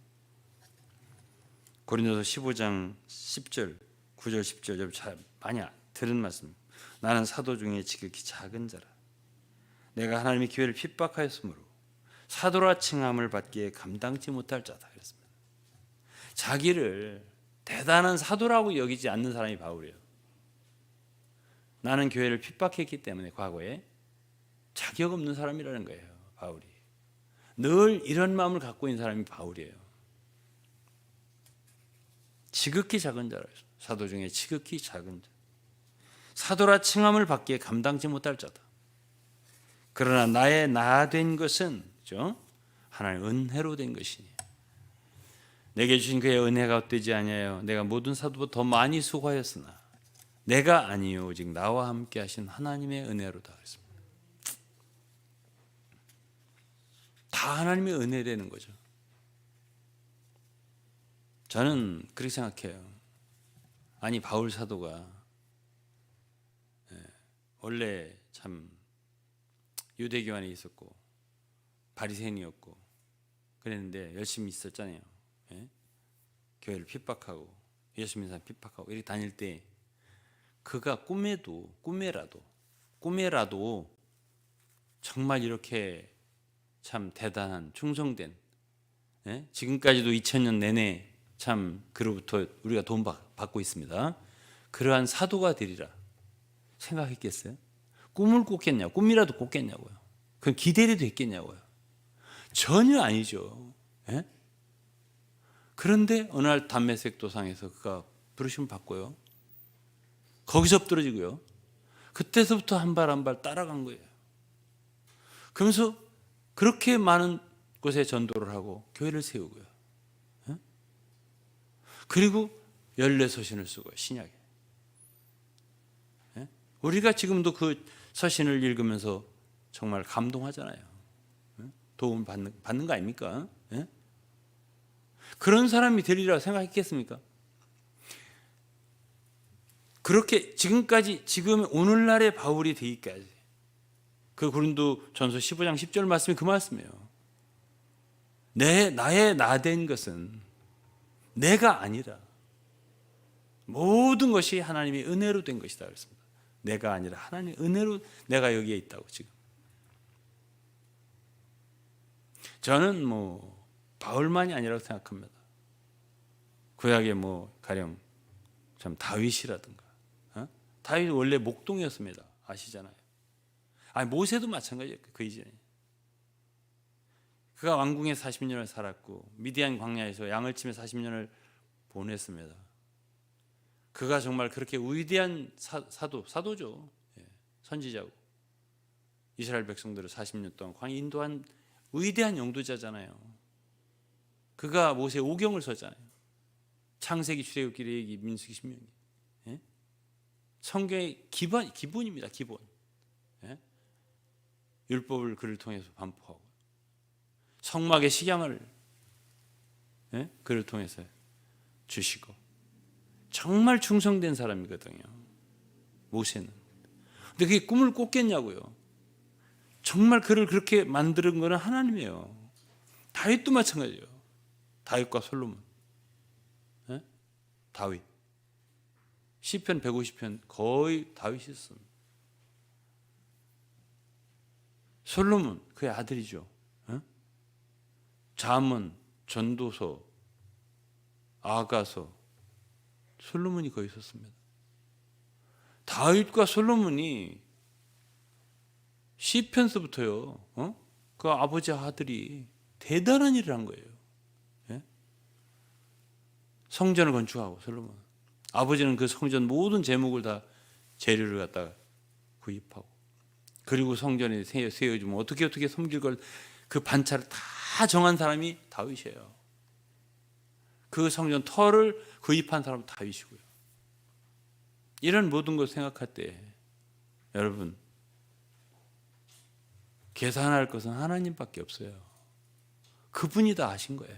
고린도서 15장 10절, 9절, 10절 많이 들은 말씀. 나는 사도 중에 지극히 작은 자라. 내가 하나님의 기회를 핍박하였으므로 사도라 칭함을 받기에 감당치 못할 자다 그랬습니다. 자기를 대단한 사도라고 여기지 않는 사람이 바울이에요. 나는 교회를 핍박했기 때문에 과거에 자격 없는 사람이라는 거예요. 바울이. 늘 이런 마음을 갖고 있는 사람이 바울이에요. 지극히 작은 자라. 사도 중에 지극히 작은 자. 사도라 칭함을 받기에 감당치 못할 자다. 그러나 나의 나 된 것은 하나님의 은혜로 된 것이니 내게 주신 그의 은혜가 헛되지 아니하여 내가 모든 사도보다 더 많이 수고하였으나 내가 아니요 오직 나와 함께 하신 하나님의 은혜로다 그랬습니다. 다 하나님의 은혜라는 거죠. 저는 그렇게 생각해요. 아니 바울 사도가 원래 참 유대교안에 있었고 바리새인이었고 그랬는데 열심히 있었잖아요. 교회를 핍박하고 예수 믿는 사람 핍박하고 이렇게 다닐 때 그가 꿈에라도 정말 이렇게 참 대단한 충성된 지금까지도 2000년 내내 참 그로부터 우리가 돈 받고 있습니다. 그러한 사도가 되리라 생각했겠어요? 꿈을 꿨겠냐? 꿈이라도 꿨겠냐고요? 그건 기대리도 했겠냐고요? 전혀 아니죠. 그런데 어느 날 담메색 도상에서 그가 부르심을 받고요. 거기서 엎드러지고요. 그때서부터 한 발 한 발 따라간 거예요. 그러면서 그렇게 많은 곳에 전도를 하고 교회를 세우고요. 그리고 14서신을 쓰고요. 신약에. 우리가 지금도 그 서신을 읽으면서 정말 감동하잖아요. 도움을 받는 거 아닙니까? 그런 사람이 되리라 생각했겠습니까? 그렇게 지금까지 지금 오늘날의 바울이 되기까지 그 고린도 전서 15장 10절 말씀이 그 말씀이에요. 나의 나 된 것은 내가 아니라 모든 것이 하나님의 은혜로 된 것이다 그랬습니다. 내가 아니라 하나님의 은혜로 내가 여기에 있다고 지금. 저는 바울만이 아니라고 생각합니다. 구약에 가령 참 다윗이라든가 다윗 원래 목동이었습니다. 아시잖아요. 모세도 마찬가지예요. 그 이전에 그가 왕궁에 40년을 살았고 미디안 광야에서 양을 치며 40년을 보냈습니다. 그가 정말 그렇게 위대한 사도죠. 선지자고 이스라엘 백성들을 40년 동안 광야 인도한 위대한 영도자잖아요. 그가 모세 오경을 썼잖아요. 창세기, 출애굽기, 레위기, 민수기, 신명기. 성경의 기본입니다. 기본. 율법을 그를 통해서 반포하고 성막의 식양을 그를 통해서 주시고 정말 충성된 사람이거든요. 모세는. 근데 그게 꿈을 꿨겠냐고요. 정말 그를 그렇게 만드는 것은 하나님이에요. 다윗도 마찬가지예요. 다윗과 솔로몬. 다윗. 시편 150편 거의 다윗이 썼습니다. 솔로몬 그의 아들이죠. 잠언, 전도서, 아가서 솔로몬이 거의 썼습니다. 다윗과 솔로몬이 시편서부터요. 그 아버지 아들이 대단한 일을 한 거예요. 성전을 건축하고 솔로몬. 아버지는 그 성전 모든 제목을 다 재료를 갖다가 구입하고 그리고 성전에 세워주면 어떻게 섬길 걸 그 반차를 다 정한 사람이 다윗이에요. 그 성전 터를 구입한 사람은 다윗이고요. 이런 모든 것을 생각할 때 여러분 계산할 것은 하나님밖에 없어요. 그분이 다 아신 거예요.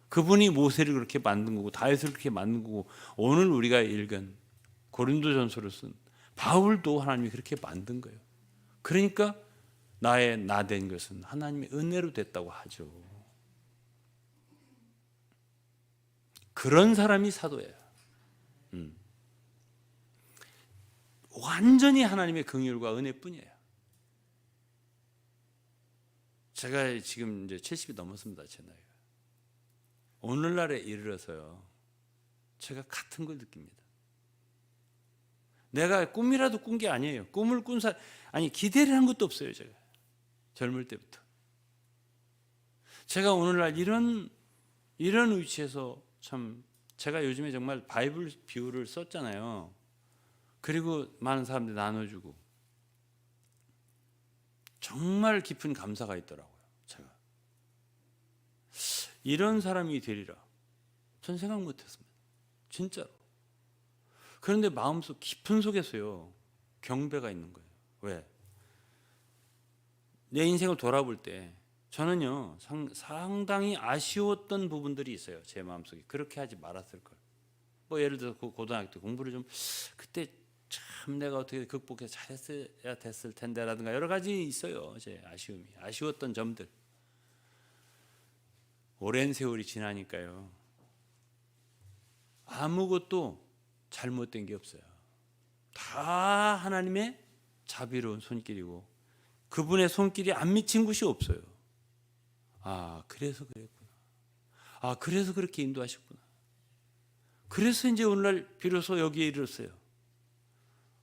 그분이 모세를 그렇게 만든 거고 다윗을 그렇게 만든 거고 오늘 우리가 읽은 고린도전서를 쓴 바울도 하나님이 그렇게 만든 거예요. 그러니까 나의 나 된 것은 하나님의 은혜로 됐다고 하죠. 그런 사람이 사도예요. 완전히 하나님의 긍휼과 은혜뿐이에요. 제가 지금 이제 70이 넘었습니다. 제 나이가. 오늘날에 이르러서요. 제가 같은 걸 느낍니다. 내가 꿈이라도 꾼 게 아니에요. 꿈을 꾼 기대를 한 것도 없어요. 젊을 때부터. 제가 오늘날 이런 위치에서 참 제가 요즘에 정말 바이블 비유를 썼잖아요. 그리고 많은 사람들이 나눠주고 정말 깊은 감사가 있더라고요. 제가 이런 사람이 되리라 전 생각 못했습니다. 진짜로. 그런데 마음속 깊은 속에서요 경배가 있는 거예요. 왜? 내 인생을 돌아볼 때 저는요 상당히 아쉬웠던 부분들이 있어요. 제 마음속에 그렇게 하지 말았을 걸. 뭐 예를 들어서 그 고등학교 때 공부를 좀 그때 참 내가 어떻게 극복해서 잘했어야 됐을 텐데라든가 여러 가지 있어요. 제 아쉬웠던 점들. 오랜 세월이 지나니까요 아무것도 잘못된 게 없어요. 다 하나님의 자비로운 손길이고 그분의 손길이 안 미친 곳이 없어요. 아, 그래서 그랬구나. 아, 그래서 그렇게 인도하셨구나. 그래서 이제 오늘날 비로소 여기에 이르렀어요.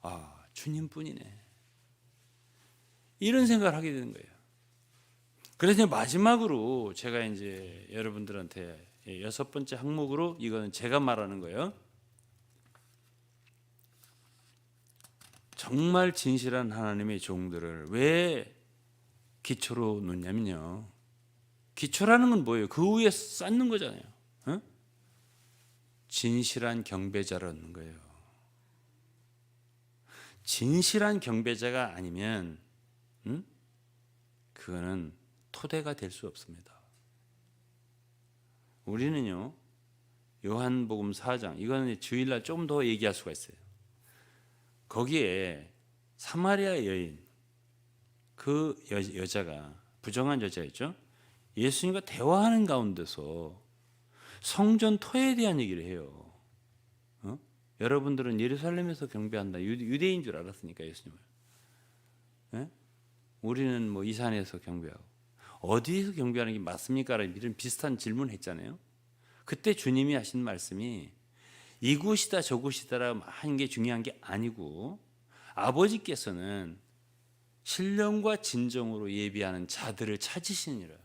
아, 주님뿐이네. 이런 생각을 하게 되는 거예요. 그래서 이제 마지막으로 제가 이제 여러분들한테 6번째 항목으로 이거는 제가 말하는 거예요. 정말 진실한 하나님의 종들을 왜 기초로 놓냐면요. 기초라는 건 뭐예요? 그 위에 쌓는 거잖아요. 어? 진실한 경배자를 얻는 거예요. 진실한 경배자가 아니면 그거는 토대가 될 수 없습니다. 우리는요. 요한복음 4장 이거는 주일날 좀 더 얘기할 수가 있어요. 거기에 사마리아 여인 그 여자가 부정한 여자였죠. 예수님과 대화하는 가운데서 성전 토에 대한 얘기를 해요. 여러분들은 예루살렘에서 경배한다. 유대인 줄 알았으니까 예수님을. 예? 우리는 뭐 이 산에서 경배하고 어디에서 경배하는 게 맞습니까? 라는 이런 비슷한 질문을 했잖아요. 그때 주님이 하신 말씀이 이곳이다 저곳이다라고 하는 게 중요한 게 아니고 아버지께서는 신령과 진정으로 예배하는 자들을 찾으시니라.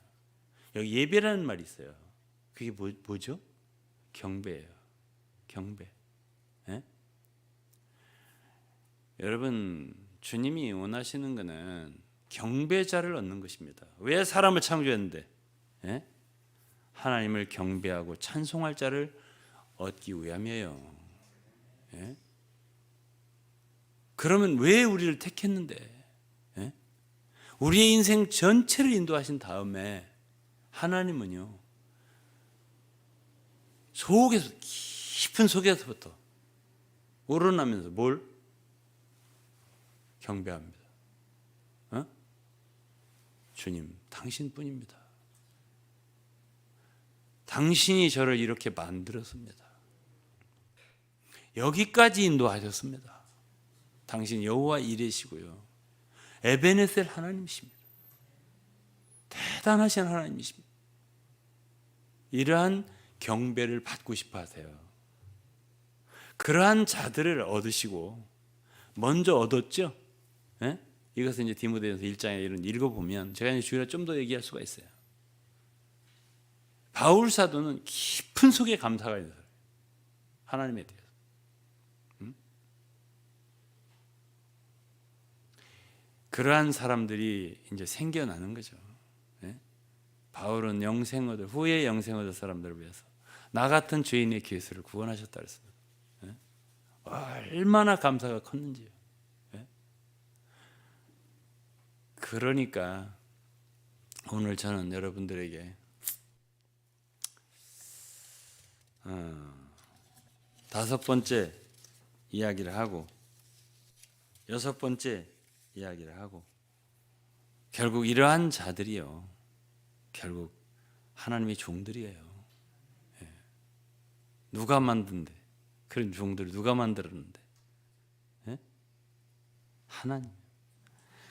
여기 예배라는 말이 있어요. 그게 뭐죠? 경배예요. 경배. 예? 여러분 주님이 원하시는 것은 경배자를 얻는 것입니다. 왜 사람을 창조했는데? 예? 하나님을 경배하고 찬송할 자를 얻기 위함이에요. 예? 그러면 왜 우리를 택했는데? 예? 우리의 인생 전체를 인도하신 다음에 하나님은요 속에서 깊은 속에서부터 우러나면서 뭘 경배합니다. 어? 주님, 당신뿐입니다. 당신이 저를 이렇게 만들었습니다. 여기까지 인도하셨습니다. 당신 여호와 이레시고요. 에베네셀 하나님이십니다. 대단하신 하나님이십니다. 이러한 경배를 받고 싶어 하세요. 그러한 자들을 얻으시고 먼저 얻었죠. 예? 이것은 이제 디모데전서 1장에 이런 읽어보면 제가 이제 주일에 좀 더 얘기할 수가 있어요. 바울 사도는 깊은 속에 감사가 있는 사람이에요. 하나님에 대해서. 그러한 사람들이 이제 생겨나는 거죠. 예? 바울은 영생 얻을 후에 영생 얻을 사람들을 위해서 나 같은 죄인의 기회를 구원하셨다 그랬습니다. 예? 얼마나 감사가 컸는지요. 예? 그러니까 오늘 저는 여러분들에게 다섯 번째 이야기를 하고 여섯 번째 이야기를 하고 결국 이러한 자들이요 결국 하나님의 종들이에요. 예. 누가 만든데 그런 종들을 누가 만들었는데? 예? 하나님.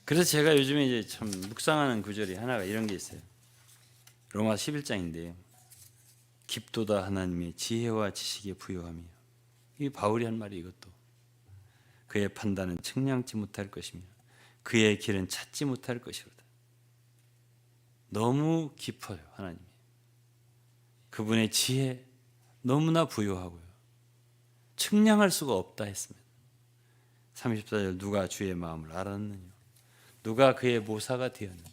그래서 제가 요즘에 이제 참 묵상하는 구절이 하나가 이런 게 있어요. 로마 11장인데요. 깊도다 하나님의 지혜와 지식에 부요함이요. 이 바울이 한 말이 이것도. 그의 판단은 측량치 못할 것이며 그의 길은 찾지 못할 것이로다. 너무 깊어요. 하나님이 그분의 지혜 너무나 부유하고요. 측량할 수가 없다 했습니다. 34절 누가 주의 마음을 알았느냐, 누가 그의 모사가 되었느냐.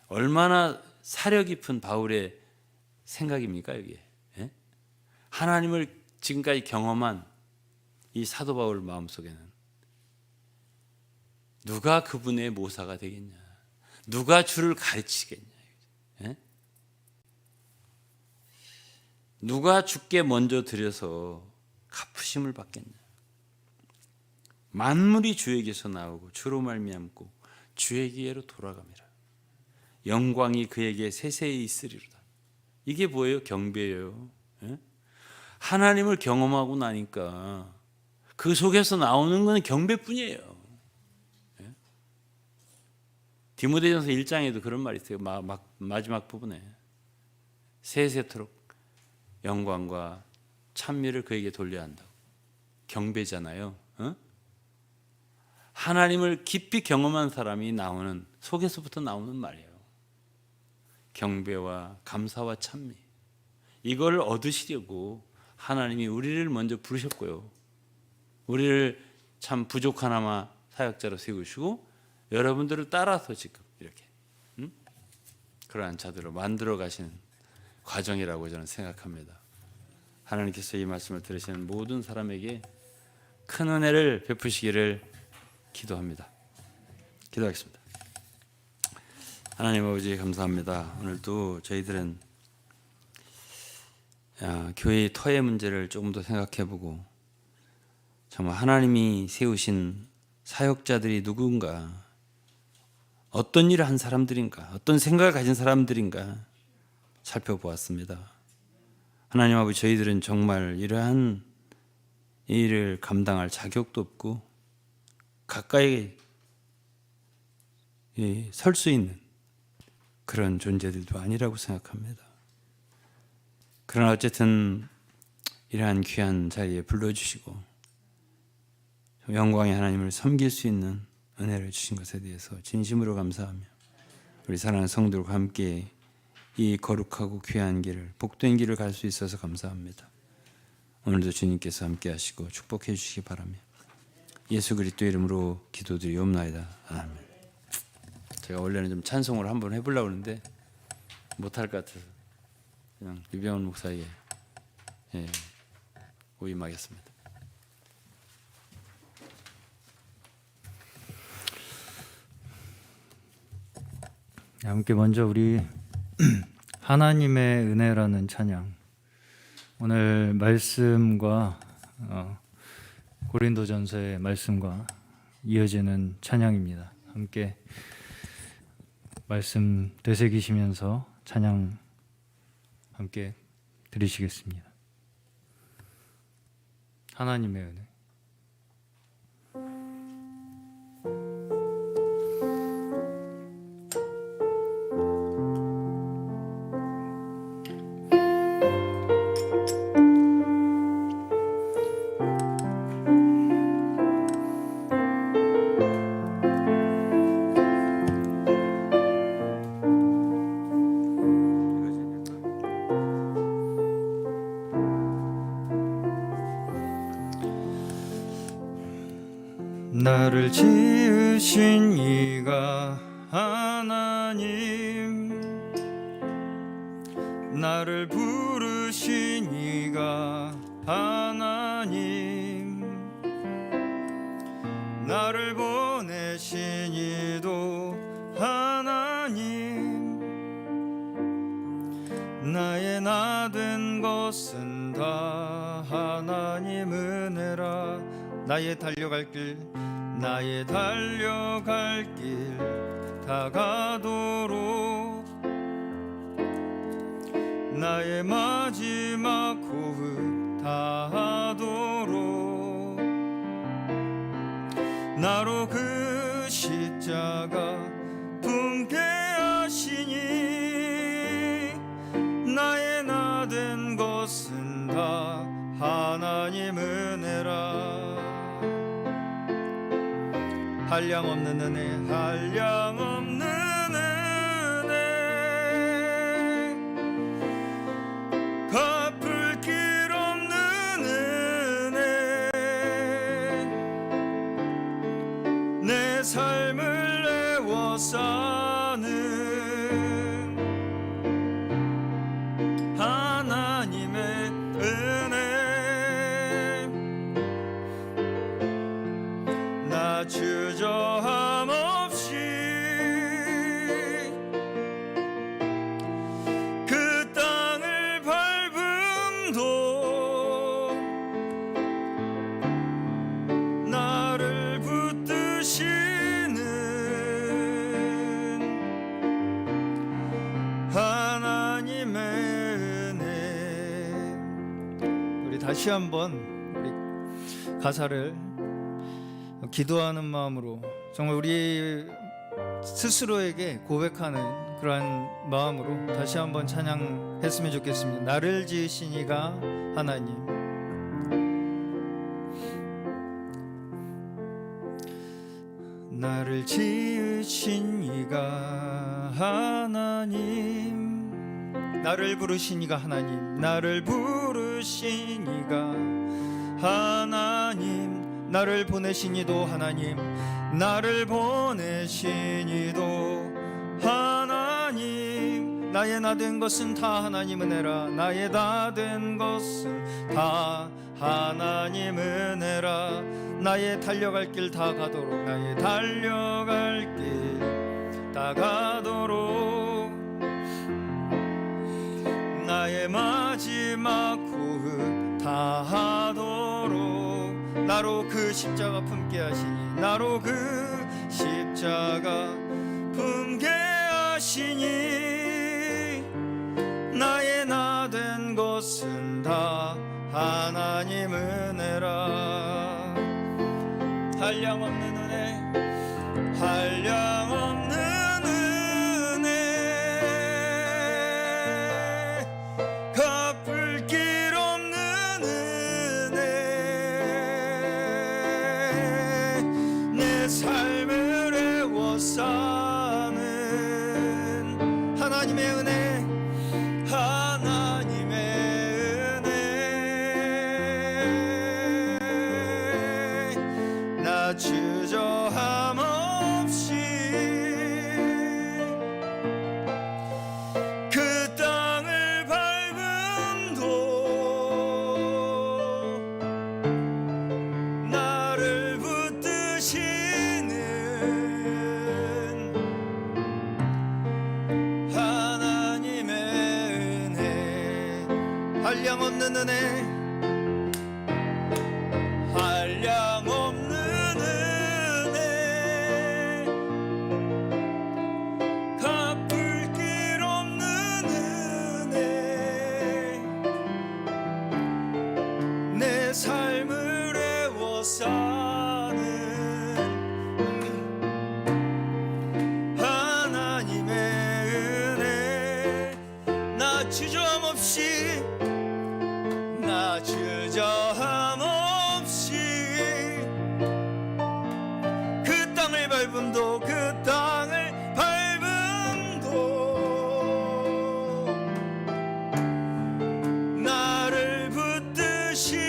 얼마나 사려 깊은 바울의 생각입니까 여기에. 하나님을 지금까지 경험한 이 사도 바울 마음속에는 누가 그분의 모사가 되겠냐, 누가 주를 가르치겠냐, 누가 주께 먼저 드려서 갚으심을 받겠냐. 만물이 주에게서 나오고 주로 말미암고 주에게로 돌아갑니다. 영광이 그에게 세세히 있으리로다. 이게 뭐예요? 경배예요. 하나님을 경험하고 나니까 그 속에서 나오는 건 경배뿐이에요. 디모데전서 1장에도 그런 말이 있어요. 마지막 부분에 세세토록 영광과 찬미를 그에게 돌려야 한다고. 경배잖아요. 하나님을 깊이 경험한 사람이 나오는, 속에서부터 나오는 말이에요. 경배와 감사와 찬미, 이걸 얻으시려고 하나님이 우리를 먼저 부르셨고요, 우리를 참 부족하나마 사역자로 세우시고 여러분들을 따라서 지금 이렇게 그러한 자들로 만들어 가시는 과정이라고 저는 생각합니다. 하나님께서 이 말씀을 들으시는 모든 사람에게 큰 은혜를 베푸시기를 기도합니다. 기도하겠습니다. 하나님 아버지 감사합니다. 오늘도 저희들은 교회의 터의 문제를 조금 더 생각해보고 정말 하나님이 세우신 사역자들이 누군가, 어떤 일을 한 사람들인가, 어떤 생각을 가진 사람들인가 살펴보았습니다. 하나님 아버지, 저희들은 정말 이러한 일을 감당할 자격도 없고 가까이 설 수 있는 그런 존재들도 아니라고 생각합니다. 그러나 어쨌든 이러한 귀한 자리에 불러주시고 영광의 하나님을 섬길 수 있는 은혜를 주신 것에 대해서 진심으로 감사하며 우리 사랑하는 성도들과 함께 이 거룩하고 귀한 길을, 복된 길을 갈 수 있어서 감사합니다. 오늘도 주님께서 함께 하시고 축복해 주시기 바라며 예수 그리스도 이름으로 기도드리옵나이다. 아멘. 제가 원래는 좀 찬송을 한번 해보려고 하는데 못할 것 같아서 그냥 유병원 목사에게 오임하겠습니다. 함께 먼저 우리 하나님의 은혜라는 찬양, 오늘 말씀과 고린도전서의 말씀과 이어지는 찬양입니다. 함께 말씀 되새기시면서 찬양 함께 드리시겠습니다. 하나님의 은혜. 나를 지으신 이가 하나님, 나를 부르신 이가 하나님, 나를 보내신 이도 하나님, 나의 나 된 것은 다 하나님 은혜라. 나의 달려갈 길 다가도록, 나의 마지막 호흡 다하도록, 나로 그 십자가 품게 하시니, 나의 나 된 것은 다 하나님 은혜라. 한량없는 은혜, 한량없는 은혜, 애워 사는 하나님의 은혜 나 주저함 없이 그 땅을 밟음도 나를 붙드시는 하나님의 은혜. 우리 다시 한번 우리 가사를 기도하는 마음으로 정말 우리 스스로에게 고백하는 그러한 마음으로 다시 한번 찬양했으면 좋겠습니다. 나를 지으신 이가 하나님, 나를 지으신 이가 하나님, 나를 부르신 이가 하나님, 나를 부르신 이가 하나님, 나를 보내신 이도 하나님, 나를 보내신 이도 하나님, 나의 나 된 것은 다 하나님 은혜라, 나의 나 된 것은 다 하나님 은혜라, 나의 달려갈 길 다 가도록, 나의 달려갈 길 다 가도록, 나의 마지막 호흡 다 하도록, 나로 그 십자가 품게 하시니, 나로 그 십자가 품게 하시니, 나의 나 된 것은 다 하나님 은혜라. 한량없는 은혜, 한량없는 은혜, 갚을 길 없는 은혜, 내 삶을 애워 사는 하나님의 은혜, 하나님의 은혜, 나 주저함 없이 그 땅을 밟음도 나를 붙드시는 하나님의 은혜, 한량없는 은혜, 한량없는 은혜, 갚을 길 없는 은혜, 내 삶을 애워 사는 하나님의 은혜, 나 주저함 없이, 나 주저함 없이 그 땅을 밟음도, 그 땅을 밟음도 나를 붙드시는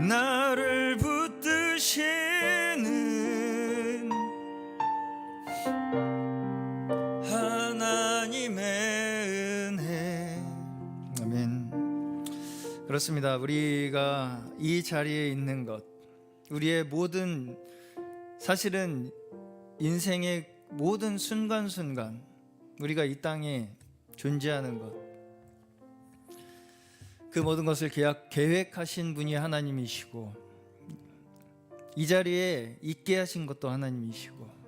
나를 붙드시는 하나님의 은혜. 아멘. 그렇습니다. 우리가 이 자리에 있는 것, 우리의 모든, 사실은 인생의 모든 순간순간 우리가 이 땅에 존재하는 것, 그 모든 것을 계획하신 분이 하나님이시고, 이 자리에 있게 하신 것도 하나님이시고,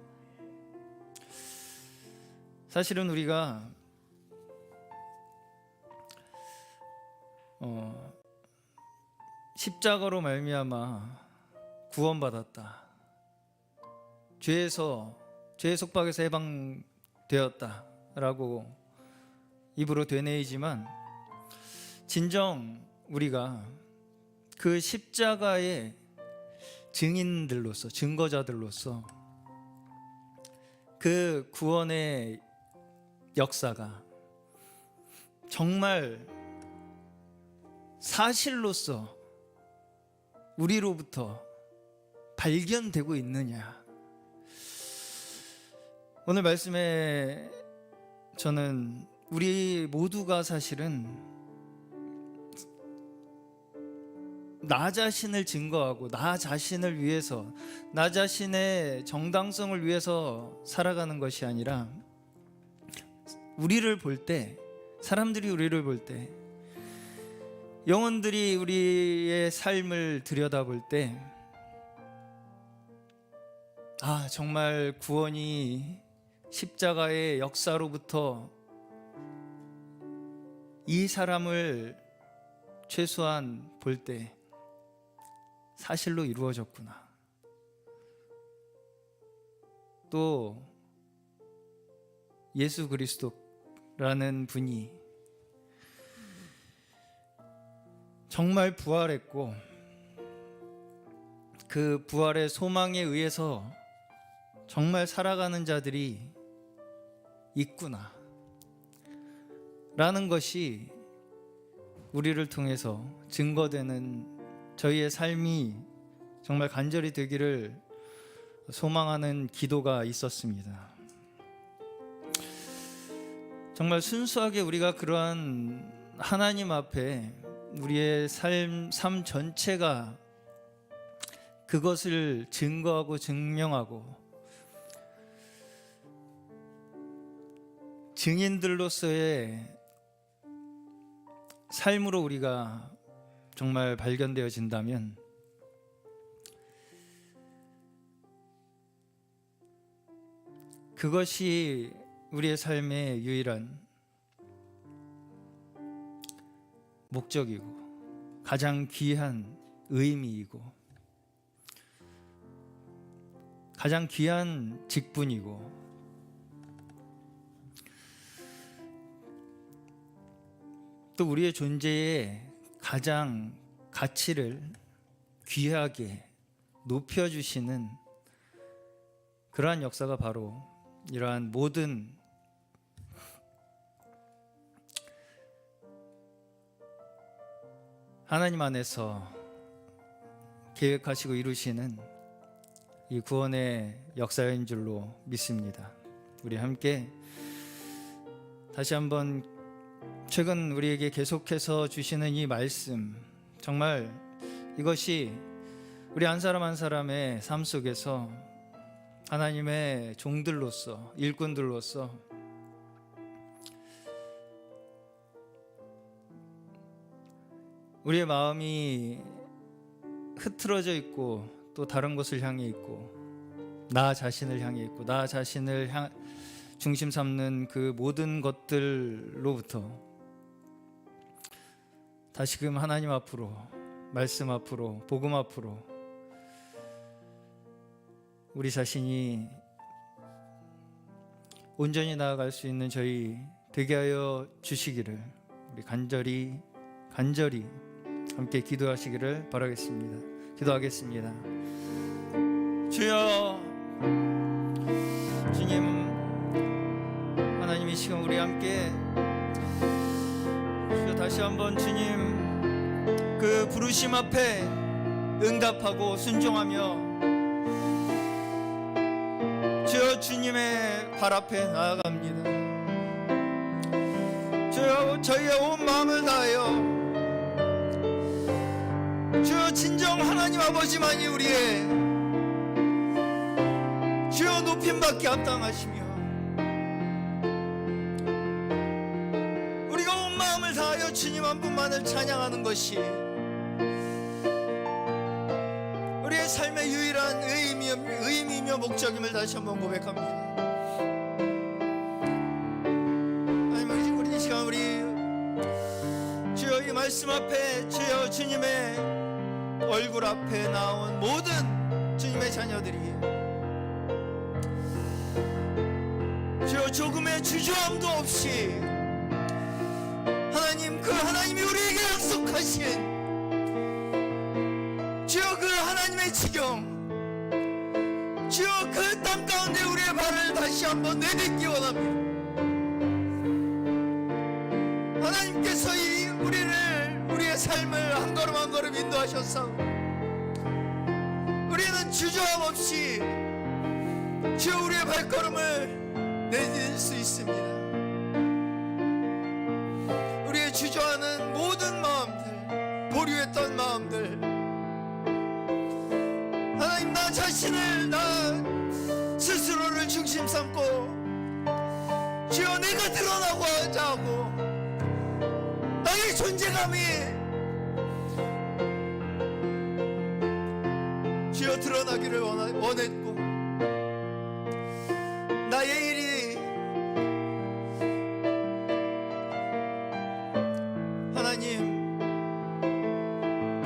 사실은 우리가 십자가로 말미암아 구원받았다, 죄의 속박에서 해방되었다라고 입으로 되뇌이지만, 진정 우리가 그 십자가의 증인들로서, 증거자들로서 그 구원의 역사가 정말 사실로서 우리로부터 발견되고 있느냐. 오늘 말씀에 저는 우리 모두가 사실은 나 자신을 증거하고 나 자신을 위해서, 나 자신의 정당성을 위해서 살아가는 것이 아니라 우리를 볼 때, 사람들이 우리를 볼 때, 영혼들이 우리의 삶을 들여다볼 때, 아, 정말 구원이 십자가의 역사로부터 이 사람을 최소한 볼 때 사실로 이루어졌구나. 또 예수 그리스도라는 분이 정말 부활했고 그 부활의 소망에 의해서 정말 살아가는 자들이 있구나 라는 것이 우리를 통해서 증거되는 저희의 삶이 정말 간절히 되기를 소망하는 기도가 있었습니다. 정말 순수하게 우리가 그러한 하나님 앞에 우리의 삶 전체가 그것을 증거하고 증명하고 증인들로서의 삶으로 우리가 정말 발견되어진다면 그것이 우리의 삶의 유일한 목적이고 가장 귀한 의미이고 가장 귀한 직분이고 또 우리의 존재의 가장 가치를 귀하게 높여주시는 그러한 역사가 바로 이러한 모든 하나님 안에서 계획하시고 이루시는 이 구원의 역사인 줄로 믿습니다. 우리 함께 다시 한번 최근 우리에게 계속해서 주시는 이 말씀, 정말 이것이 우리 한 사람 한 사람의 삶 속에서 하나님의 종들로서, 일꾼들로서 우리의 마음이 흐트러져 있고 또 다른 것을 향해 있고 나 자신을 향해 있고 나 자신을 중심 삼는 그 모든 것들로부터 다시금 하나님 앞으로, 말씀 앞으로, 복음 앞으로 우리 자신이 온전히 나아갈 수 있는 저희 되게 하여 주시기를 우리 간절히 함께 기도하시기를 바라겠습니다. 기도하겠습니다. 주여, 주님, 하나님 이 시간 우리 함께 주여 다시 한번 주님 그 부르심 앞에 응답하고 순종하며 주여 주님의 발 앞에 나아갑니다. 주여 저희의 온 마음을 다하여 주여 진정 하나님 아버지만이 우리의 주여 높임받기 합당하시며 우리가 온 마음을 다하여 주님 한 분만을 찬양하는 것이 우리의 삶의 유일한 의미이며 목적임을 다시 한번 고백합니다. 하나님, 우리 이 시간 우리 주여 이 말씀 앞에 주여 주님의 얼굴 앞에 나온 모든 주님의 자녀들이 주여 조금의 주저함도 없이 하나님 그 하나님이 우리에게 약속하신 주여 그 하나님의 지경 주여 그 땅 가운데 우리의 발을 다시 한번 내딛기 원합니다. 하나님 주님께서 우리의 삶을 한 걸음 한 걸음 인도하셔서 우리는 주저함 없이 주여 우리의 발걸음을 내딜 수 있습니다. 우리의 주저하는 모든 마음들, 보류했던 마음들, 하나님 나 자신을, 나 스스로를 중심 삼고 주여 내가 드러나고자 하고 나의 존재감이 주여 드러나기를 원했고, 나의 일이 하나님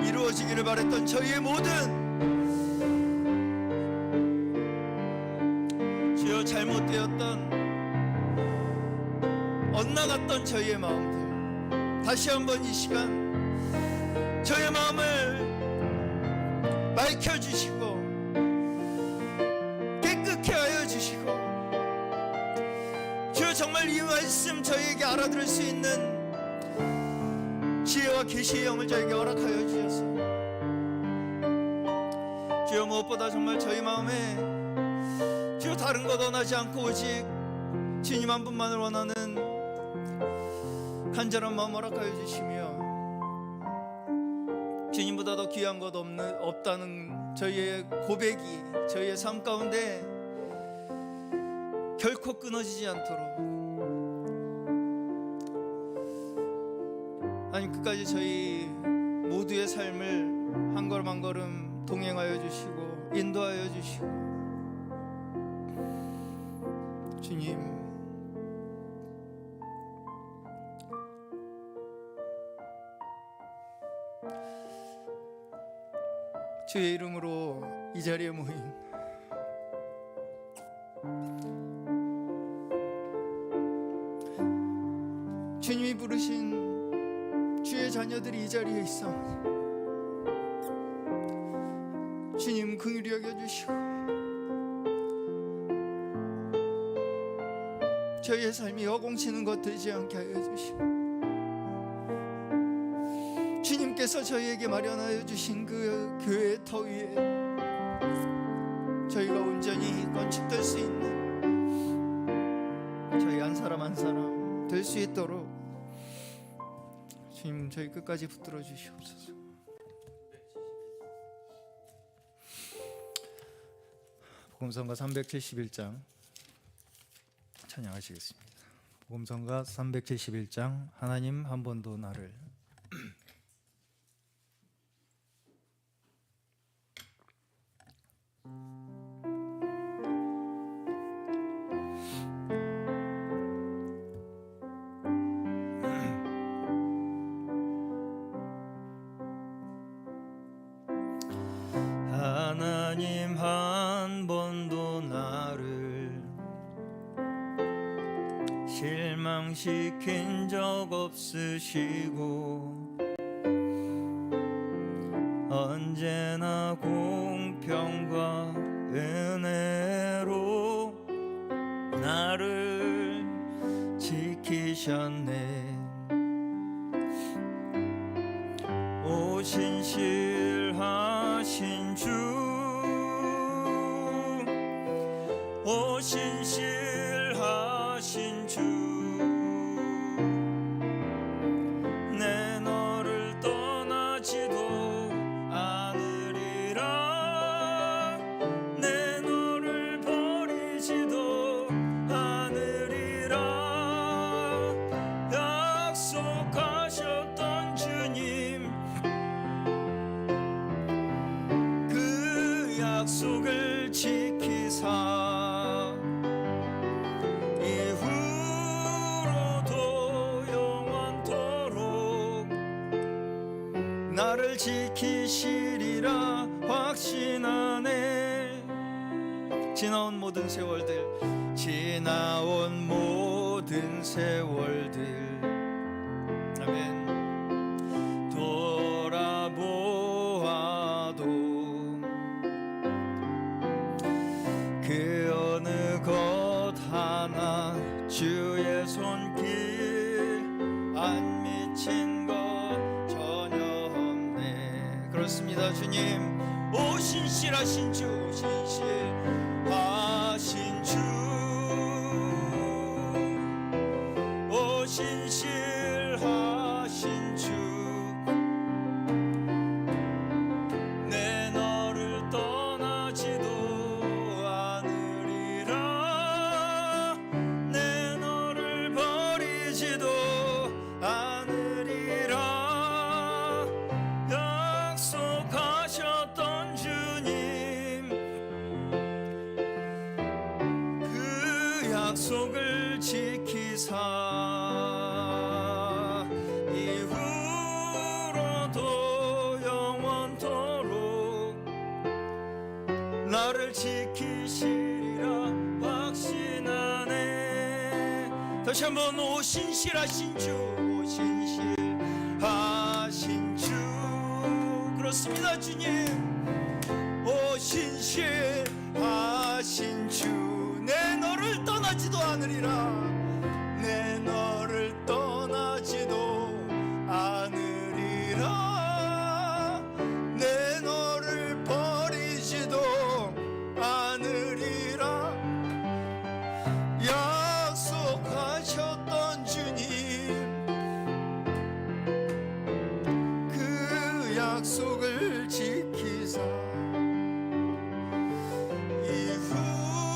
이루어지기를 바랬던 저희의 모든 주여 잘못되었던 엇나갔던 저희의 마음들, 다시 한번 이 시간 저희의 마음을 맑혀주시고 깨끗게 하여 주시고 주여 정말 이 말씀 저희에게 알아들을 수 있는 지혜와 계시의 영을 저에게 허락하여 주셔서 주여 무엇보다 정말 저희 마음에 주여 다른 것 원하지 않고 오직 주님 한 분만을 원하는 간절한 마음 허락하여 주시며 주님보다 더 귀한 것 없다는 저희의 고백이 저희의 삶 가운데 결코 끊어지지 않도록 하나님 끝까지 저희 모두의 삶을 한 걸음 한 걸음 동행하여 주시고 인도하여 주시고 주님 주의 이름으로 이 자리에 모인 주님이 부르신 주의 자녀들이 이 자리에 있사오니 주님 긍휼히 여겨주시고 저희의 삶이 여공치는 것 되지 않게 하여 주시고 주님께서 저희에게 마련하여 주신 그 교회의 터 위에 저희가 온전히 건축될 수 있는 저희 한 사람 한 사람 될 수 있도록 주님 저희 끝까지 붙들어 주시옵소서. 복음성가 371장 찬양하시겠습니다. 복음성가 371장 하나님 한 번도 나를 하나님 한 번도 나를 실망시킨 적 없으시고 언제나 공평과 은혜로 나를 지키셨네. 오 신실하신 주, 오 신실하신 주, 내 너를 떠나지도 않으리라, 내 너를 버리지도 않으리라. 약속하셨던 주님, 그 약속을 지키사 나를 지키시리라 확신하네. 지나온 모든 세월들, 지나온 모든 세월들, 아멘. 돌아보아도 그 어느 것 하나 주의 손길 안 미치겠네. 미친 것 전혀 없네. 그렇습니다. 주님, 오 신실하신 주, 신실하신 주, 오 신실하신 주, 내 너를 떠나지도 않으리라, 내 너를 버리지도 않으리라. 약속하셨던 주님, 그 약속을 지키사 이후로도 영원토록 나를 지키시리라 확신하네. 다시 한번 오 신실하신 주, 오 신실하신 주. 그렇습니다. 주님, 오 신실하신 주, 내 너를 떠나지도 않으리라, 내 너를 떠나지도 않으리라, 내 너를 버리지도 않으리라. 약속하셨던 주님, 그 약속을 지키사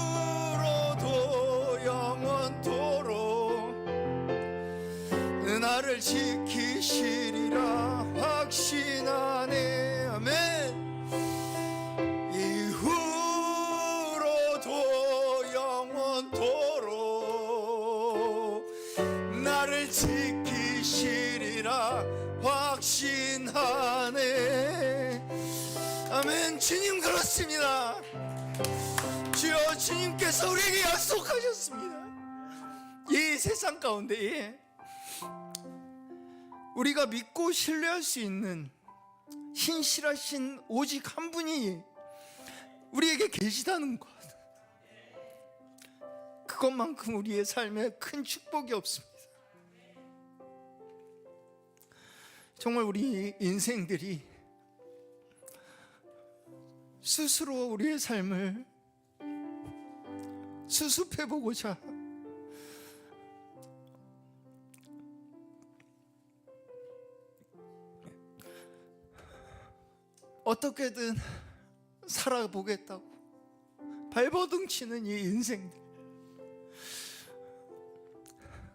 이후로도 영원토록 나를 지키시리라 확신하네. 아멘. 이후로도 영원토록 나를 지키시리라 확신하네. 아멘. 주님, 그렇습니다. 주여, 주님께서 우리에게 약속하셨습니다. 이 세상 가운데에 우리가 믿고 신뢰할 수 있는 신실하신 오직 한 분이 우리에게 계시다는 것, 그것만큼 우리의 삶에 큰 축복이 없습니다. 정말 우리 인생들이 스스로 우리의 삶을 수습해보고자 어떻게든 살아보겠다고 발버둥 치는 이 인생들,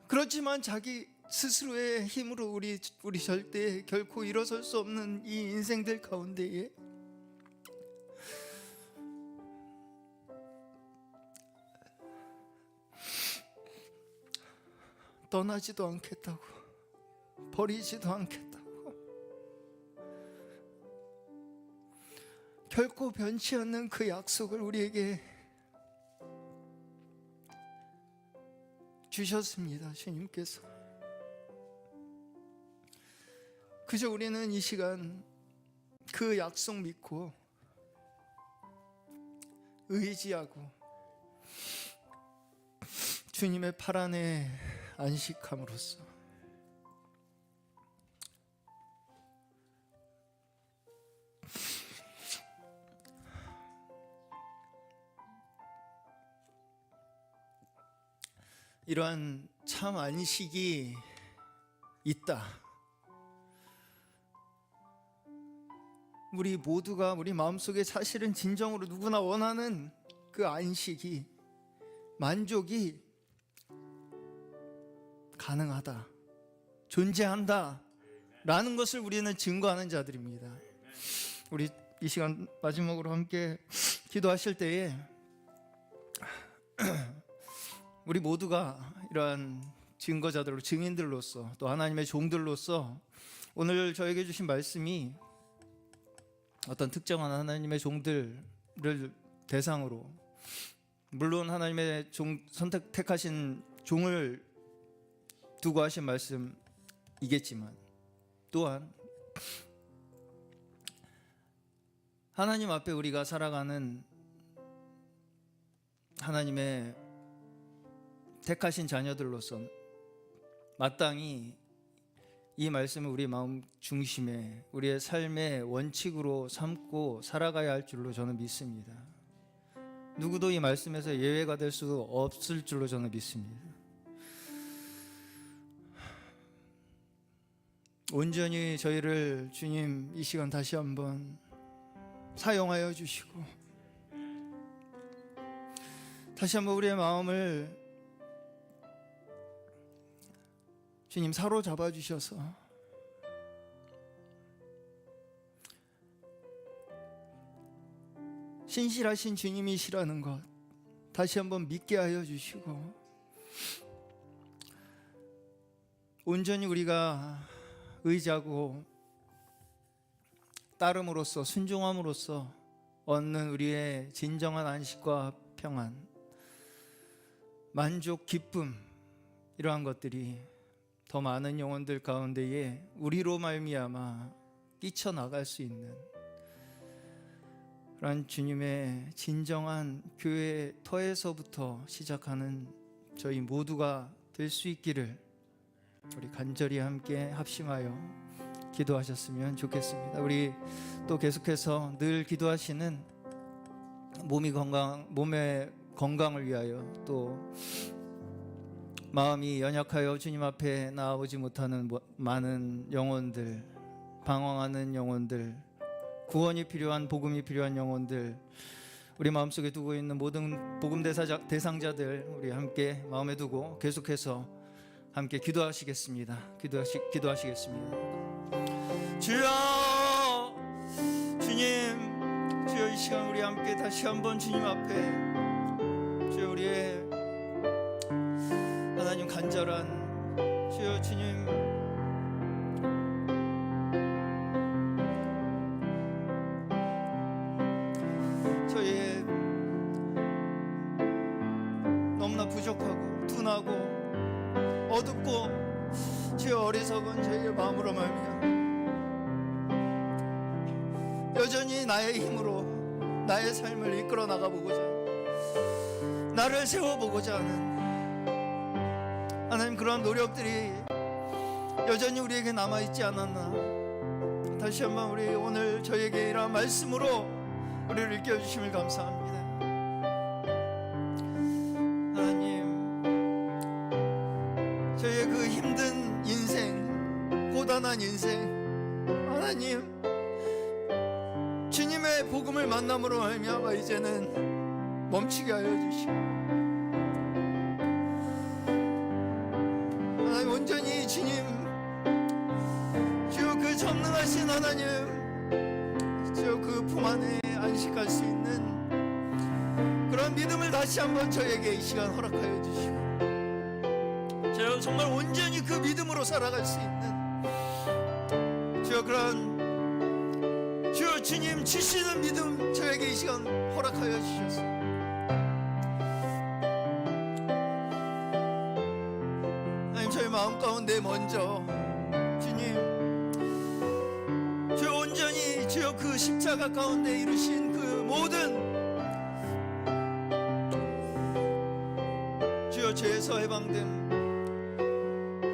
그렇지만 자기 스스로의 힘으로 우리 절대 결코 일어설 수 없는 이 인생들 가운데에 떠나지도 않겠다고, 버리지도 않겠다고, 결코 변치 않는 그 약속을 우리에게 주셨습니다. 주님께서. 그저 우리는 이 시간 그 약속 믿고 의지하고 주님의 팔 안에 안식함으로써 이러한 참 안식이 있다. 우리 모두가 우리 마음속에 사실은 진정으로 누구나 원하는 그 안식이, 만족이 가능하다, 존재한다 라는 것을 우리는 증거하는 자들입니다. 우리 이 시간 마지막으로 함께 기도하실 때에 우리 모두가 이러한 증거자들로, 증인들로서, 또 하나님의 종들로서 오늘 저에게 주신 말씀이 어떤 특정한 하나님의 종들을 대상으로, 물론 하나님의 택하신 종을 두고 하신 말씀이겠지만, 또한 하나님 앞에 우리가 살아가는 하나님의 택하신 자녀들로서 마땅히 이 말씀을 우리 마음 중심에 우리의 삶의 원칙으로 삼고 살아가야 할 줄로 저는 믿습니다. 누구도 이 말씀에서 예외가 될 수 없을 줄로 저는 믿습니다. 온전히 저희를 주님 이 시간 다시 한번 사용하여 주시고 다시 한번 우리의 마음을 주님 사로잡아 주셔서 신실하신 주님이시라는 것 다시 한번 믿게 하여 주시고 온전히 우리가 의지하고 따름으로써 순종함으로써 얻는 우리의 진정한 안식과 평안, 만족, 기쁨 이러한 것들이 더 많은 영혼들 가운데에 우리로 말미암아 끼쳐나갈 수 있는 그런 주님의 진정한 교회 터에서부터 시작하는 저희 모두가 될 수 있기를 우리 간절히 함께 합심하여 기도하셨으면 좋겠습니다. 우리 또 계속해서 늘 기도하시는 몸의 건강을 위하여 또 마음이 연약하여 주님 앞에 나아오지 못하는 많은 영혼들, 방황하는 영혼들, 구원이 필요한 복음이 필요한 영혼들, 우리 마음속에 두고 있는 모든 복음 대상자들 우리 함께 마음에 두고 계속해서 함께 기도하시겠습니다. 기도하시겠습니다. 주여, 주님, 주여 이 시간 우리 함께 다시 한번 주님 앞에 주여 우리의 하나님 간절한 주여 주님 저희의 너무나 부족하고 둔하고 어둡고 주여 어리석은 저희의 마음으로 말미암아 여전히 나의 힘으로 나의 삶을 이끌어 나가보고자 나를 세워보고자 하는 하나님 그러한 노력들이 여전히 우리에게 남아있지 않았나. 다시 한번 우리 오늘 저에게 이러한 말씀으로 우리를 일깨워주심을 감사합니다. 하나님 저희의 그 힘든 인생 고단한 인생 하나님 주님의 복음을 만남으로 말미암아 이제는 멈추게 하여 주시고 하나님 온전히 주님 주여 그 전능하신 하나님 주여 그 품 안에 안식할 수 있는 그런 믿음을 다시 한번 저에게 이 시간 허락하여 주시고 주여 정말 온전히 그 믿음으로 살아갈 수 있는 주여 그런 주여 주님 주시는 믿음 저에게 이 시간 허락하여 주셔서 하나님 저희 마음 가운데 먼저 주님 주여 온전히 주여 그 십자가 가운데 이루신 그 모든 주여 죄에서 해방됨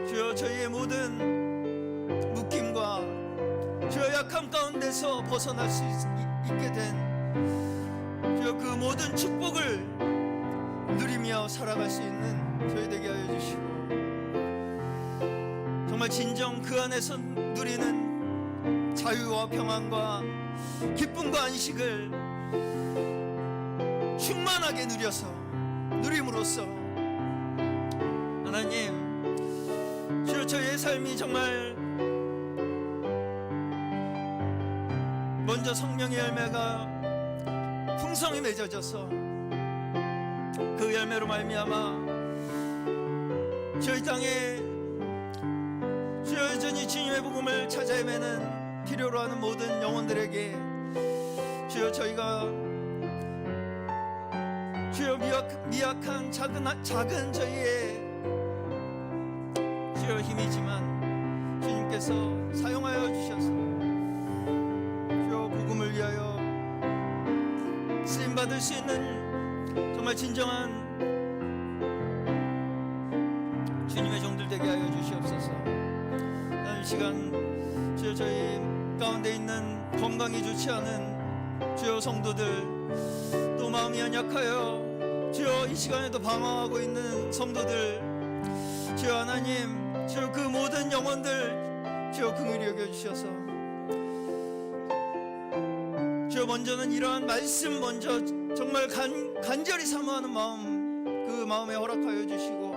주여 저희의 모든 묶임과 주여 약함 가운데서 벗어날 수 있게 된 주여 그 모든 축복을 누리며 살아갈 수 있는 저희 되게 하여 주시고 정말 진정 그 안에서 누리는 자유와 평안과 기쁨과 안식을 충만하게 누림으로써 하나님 주여 저희의 삶이 정말 먼저 성령의 열매가 풍성히 맺어져서 그 열매로 말미암아 저희 땅에 주여 여전히 주님의 복음을 찾아 헤매는 필요로 하는 모든 영혼들에게 주여 저희가 주여 미약한 작은 저희의 주여 힘이지만 주님께서 사용하여 주셔서 주여 복음을 위하여 쓰임받을 수 있는 정말 진정한 주님의 종들 되게 하여 주시옵소서. 이 시간 주여 저희 가운데 있는 건강이 좋지 않은 주여 성도들, 또 마음이 연약하여 주여 이 시간에도 방황하고 있는 성도들, 주여 하나님, 주여 그 모든 영혼들 주여 긍휼히 여겨주셔서 주여 먼저는 이러한 말씀 먼저 정말 간절히 사모하는 마음, 그 마음에 허락하여 주시고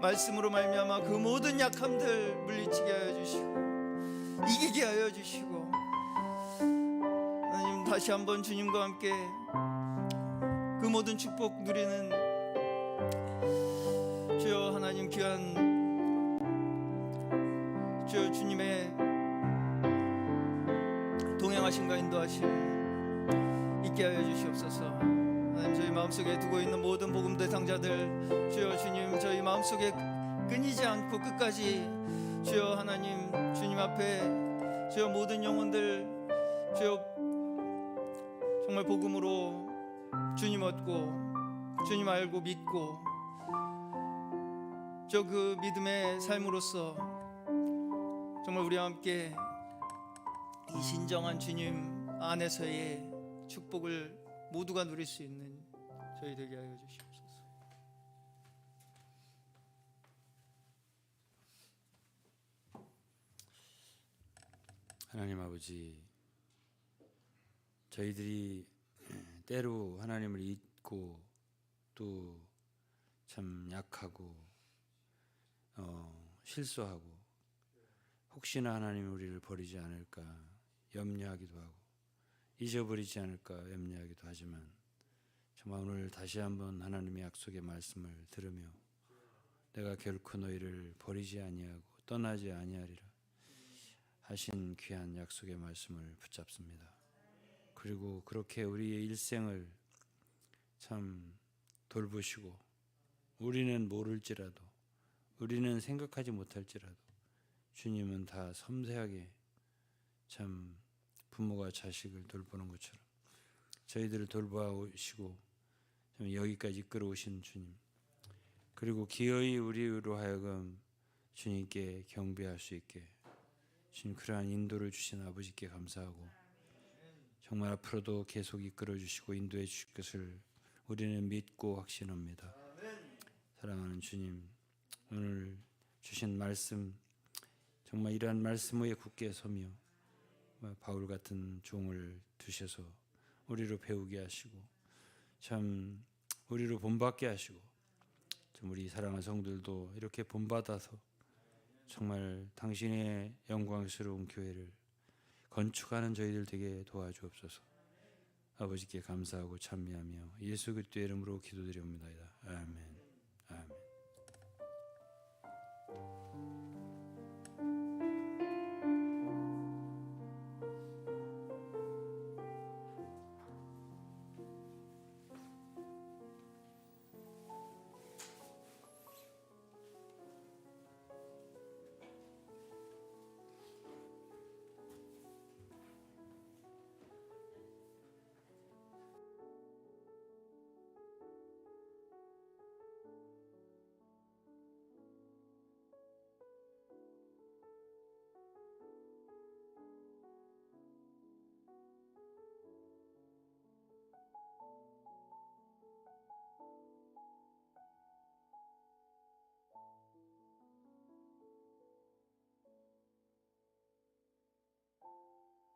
말씀으로 말미암아 그 모든 약함들 물리치게 하여 주시고 이기게 하여 주시고, 하나님 다시 한번 주님과 함께 그 모든 축복 누리는 주여 하나님 귀한 주여 주님의 동행하심과 인도하심 있게 하여 주시옵소서. 하나님 저희 마음속에 두고 있는 모든 복음 대상자들 주여 주님 저희 마음속에 끊이지 않고 끝까지 주여 하나님 주님 앞에 주여 모든 영혼들 주여 정말 복음으로 주님 얻고 주님 알고 믿고 저 그 믿음의 삶으로서 정말 우리와 함께 이 신정한 주님 안에서의 축복을 모두가 누릴 수 있는 저희 되게 하여 주시옵소서. 하나님 아버지, 저희들이 때로 하나님을 잊고 또 참 약하고 실수하고 혹시나 하나님이 우리를 버리지 않을까 염려하기도 하고 잊어버리지 않을까 염려하기도 하지만, 정말 오늘 다시 한번 하나님의 약속의 말씀을 들으며 내가 결코 너희를 버리지 아니하고 떠나지 아니하리라 하신 귀한 약속의 말씀을 붙잡습니다. 그리고 그렇게 우리의 일생을 참 돌보시고, 우리는 모를지라도, 우리는 생각하지 못할지라도 주님은 다 섬세하게 참 부모가 자식을 돌보는 것처럼 저희들을 돌보시고 여기까지 이끌어오신 주님, 그리고 기어이 우리로 하여금 주님께 경배할 수 있게 주님 그러한 인도를 주신 아버지께 감사하고, 정말 앞으로도 계속 이끌어 주시고 인도해 주실 것을 우리는 믿고 확신합니다. 사랑하는 주님, 오늘 주신 말씀 정말 이러한 말씀 위에 굳게 서며 바울 같은 종을 두셔서 우리로 배우게 하시고 참 우리로 본받게 하시고, 참 우리 사랑하는 성들도 이렇게 본받아서 정말 당신의 영광스러운 교회를 건축하는 저희들 되게 도와주옵소서. 아버지께 감사하고 찬미하며 예수 그리스도의 이름으로 기도드립니다. 아멘.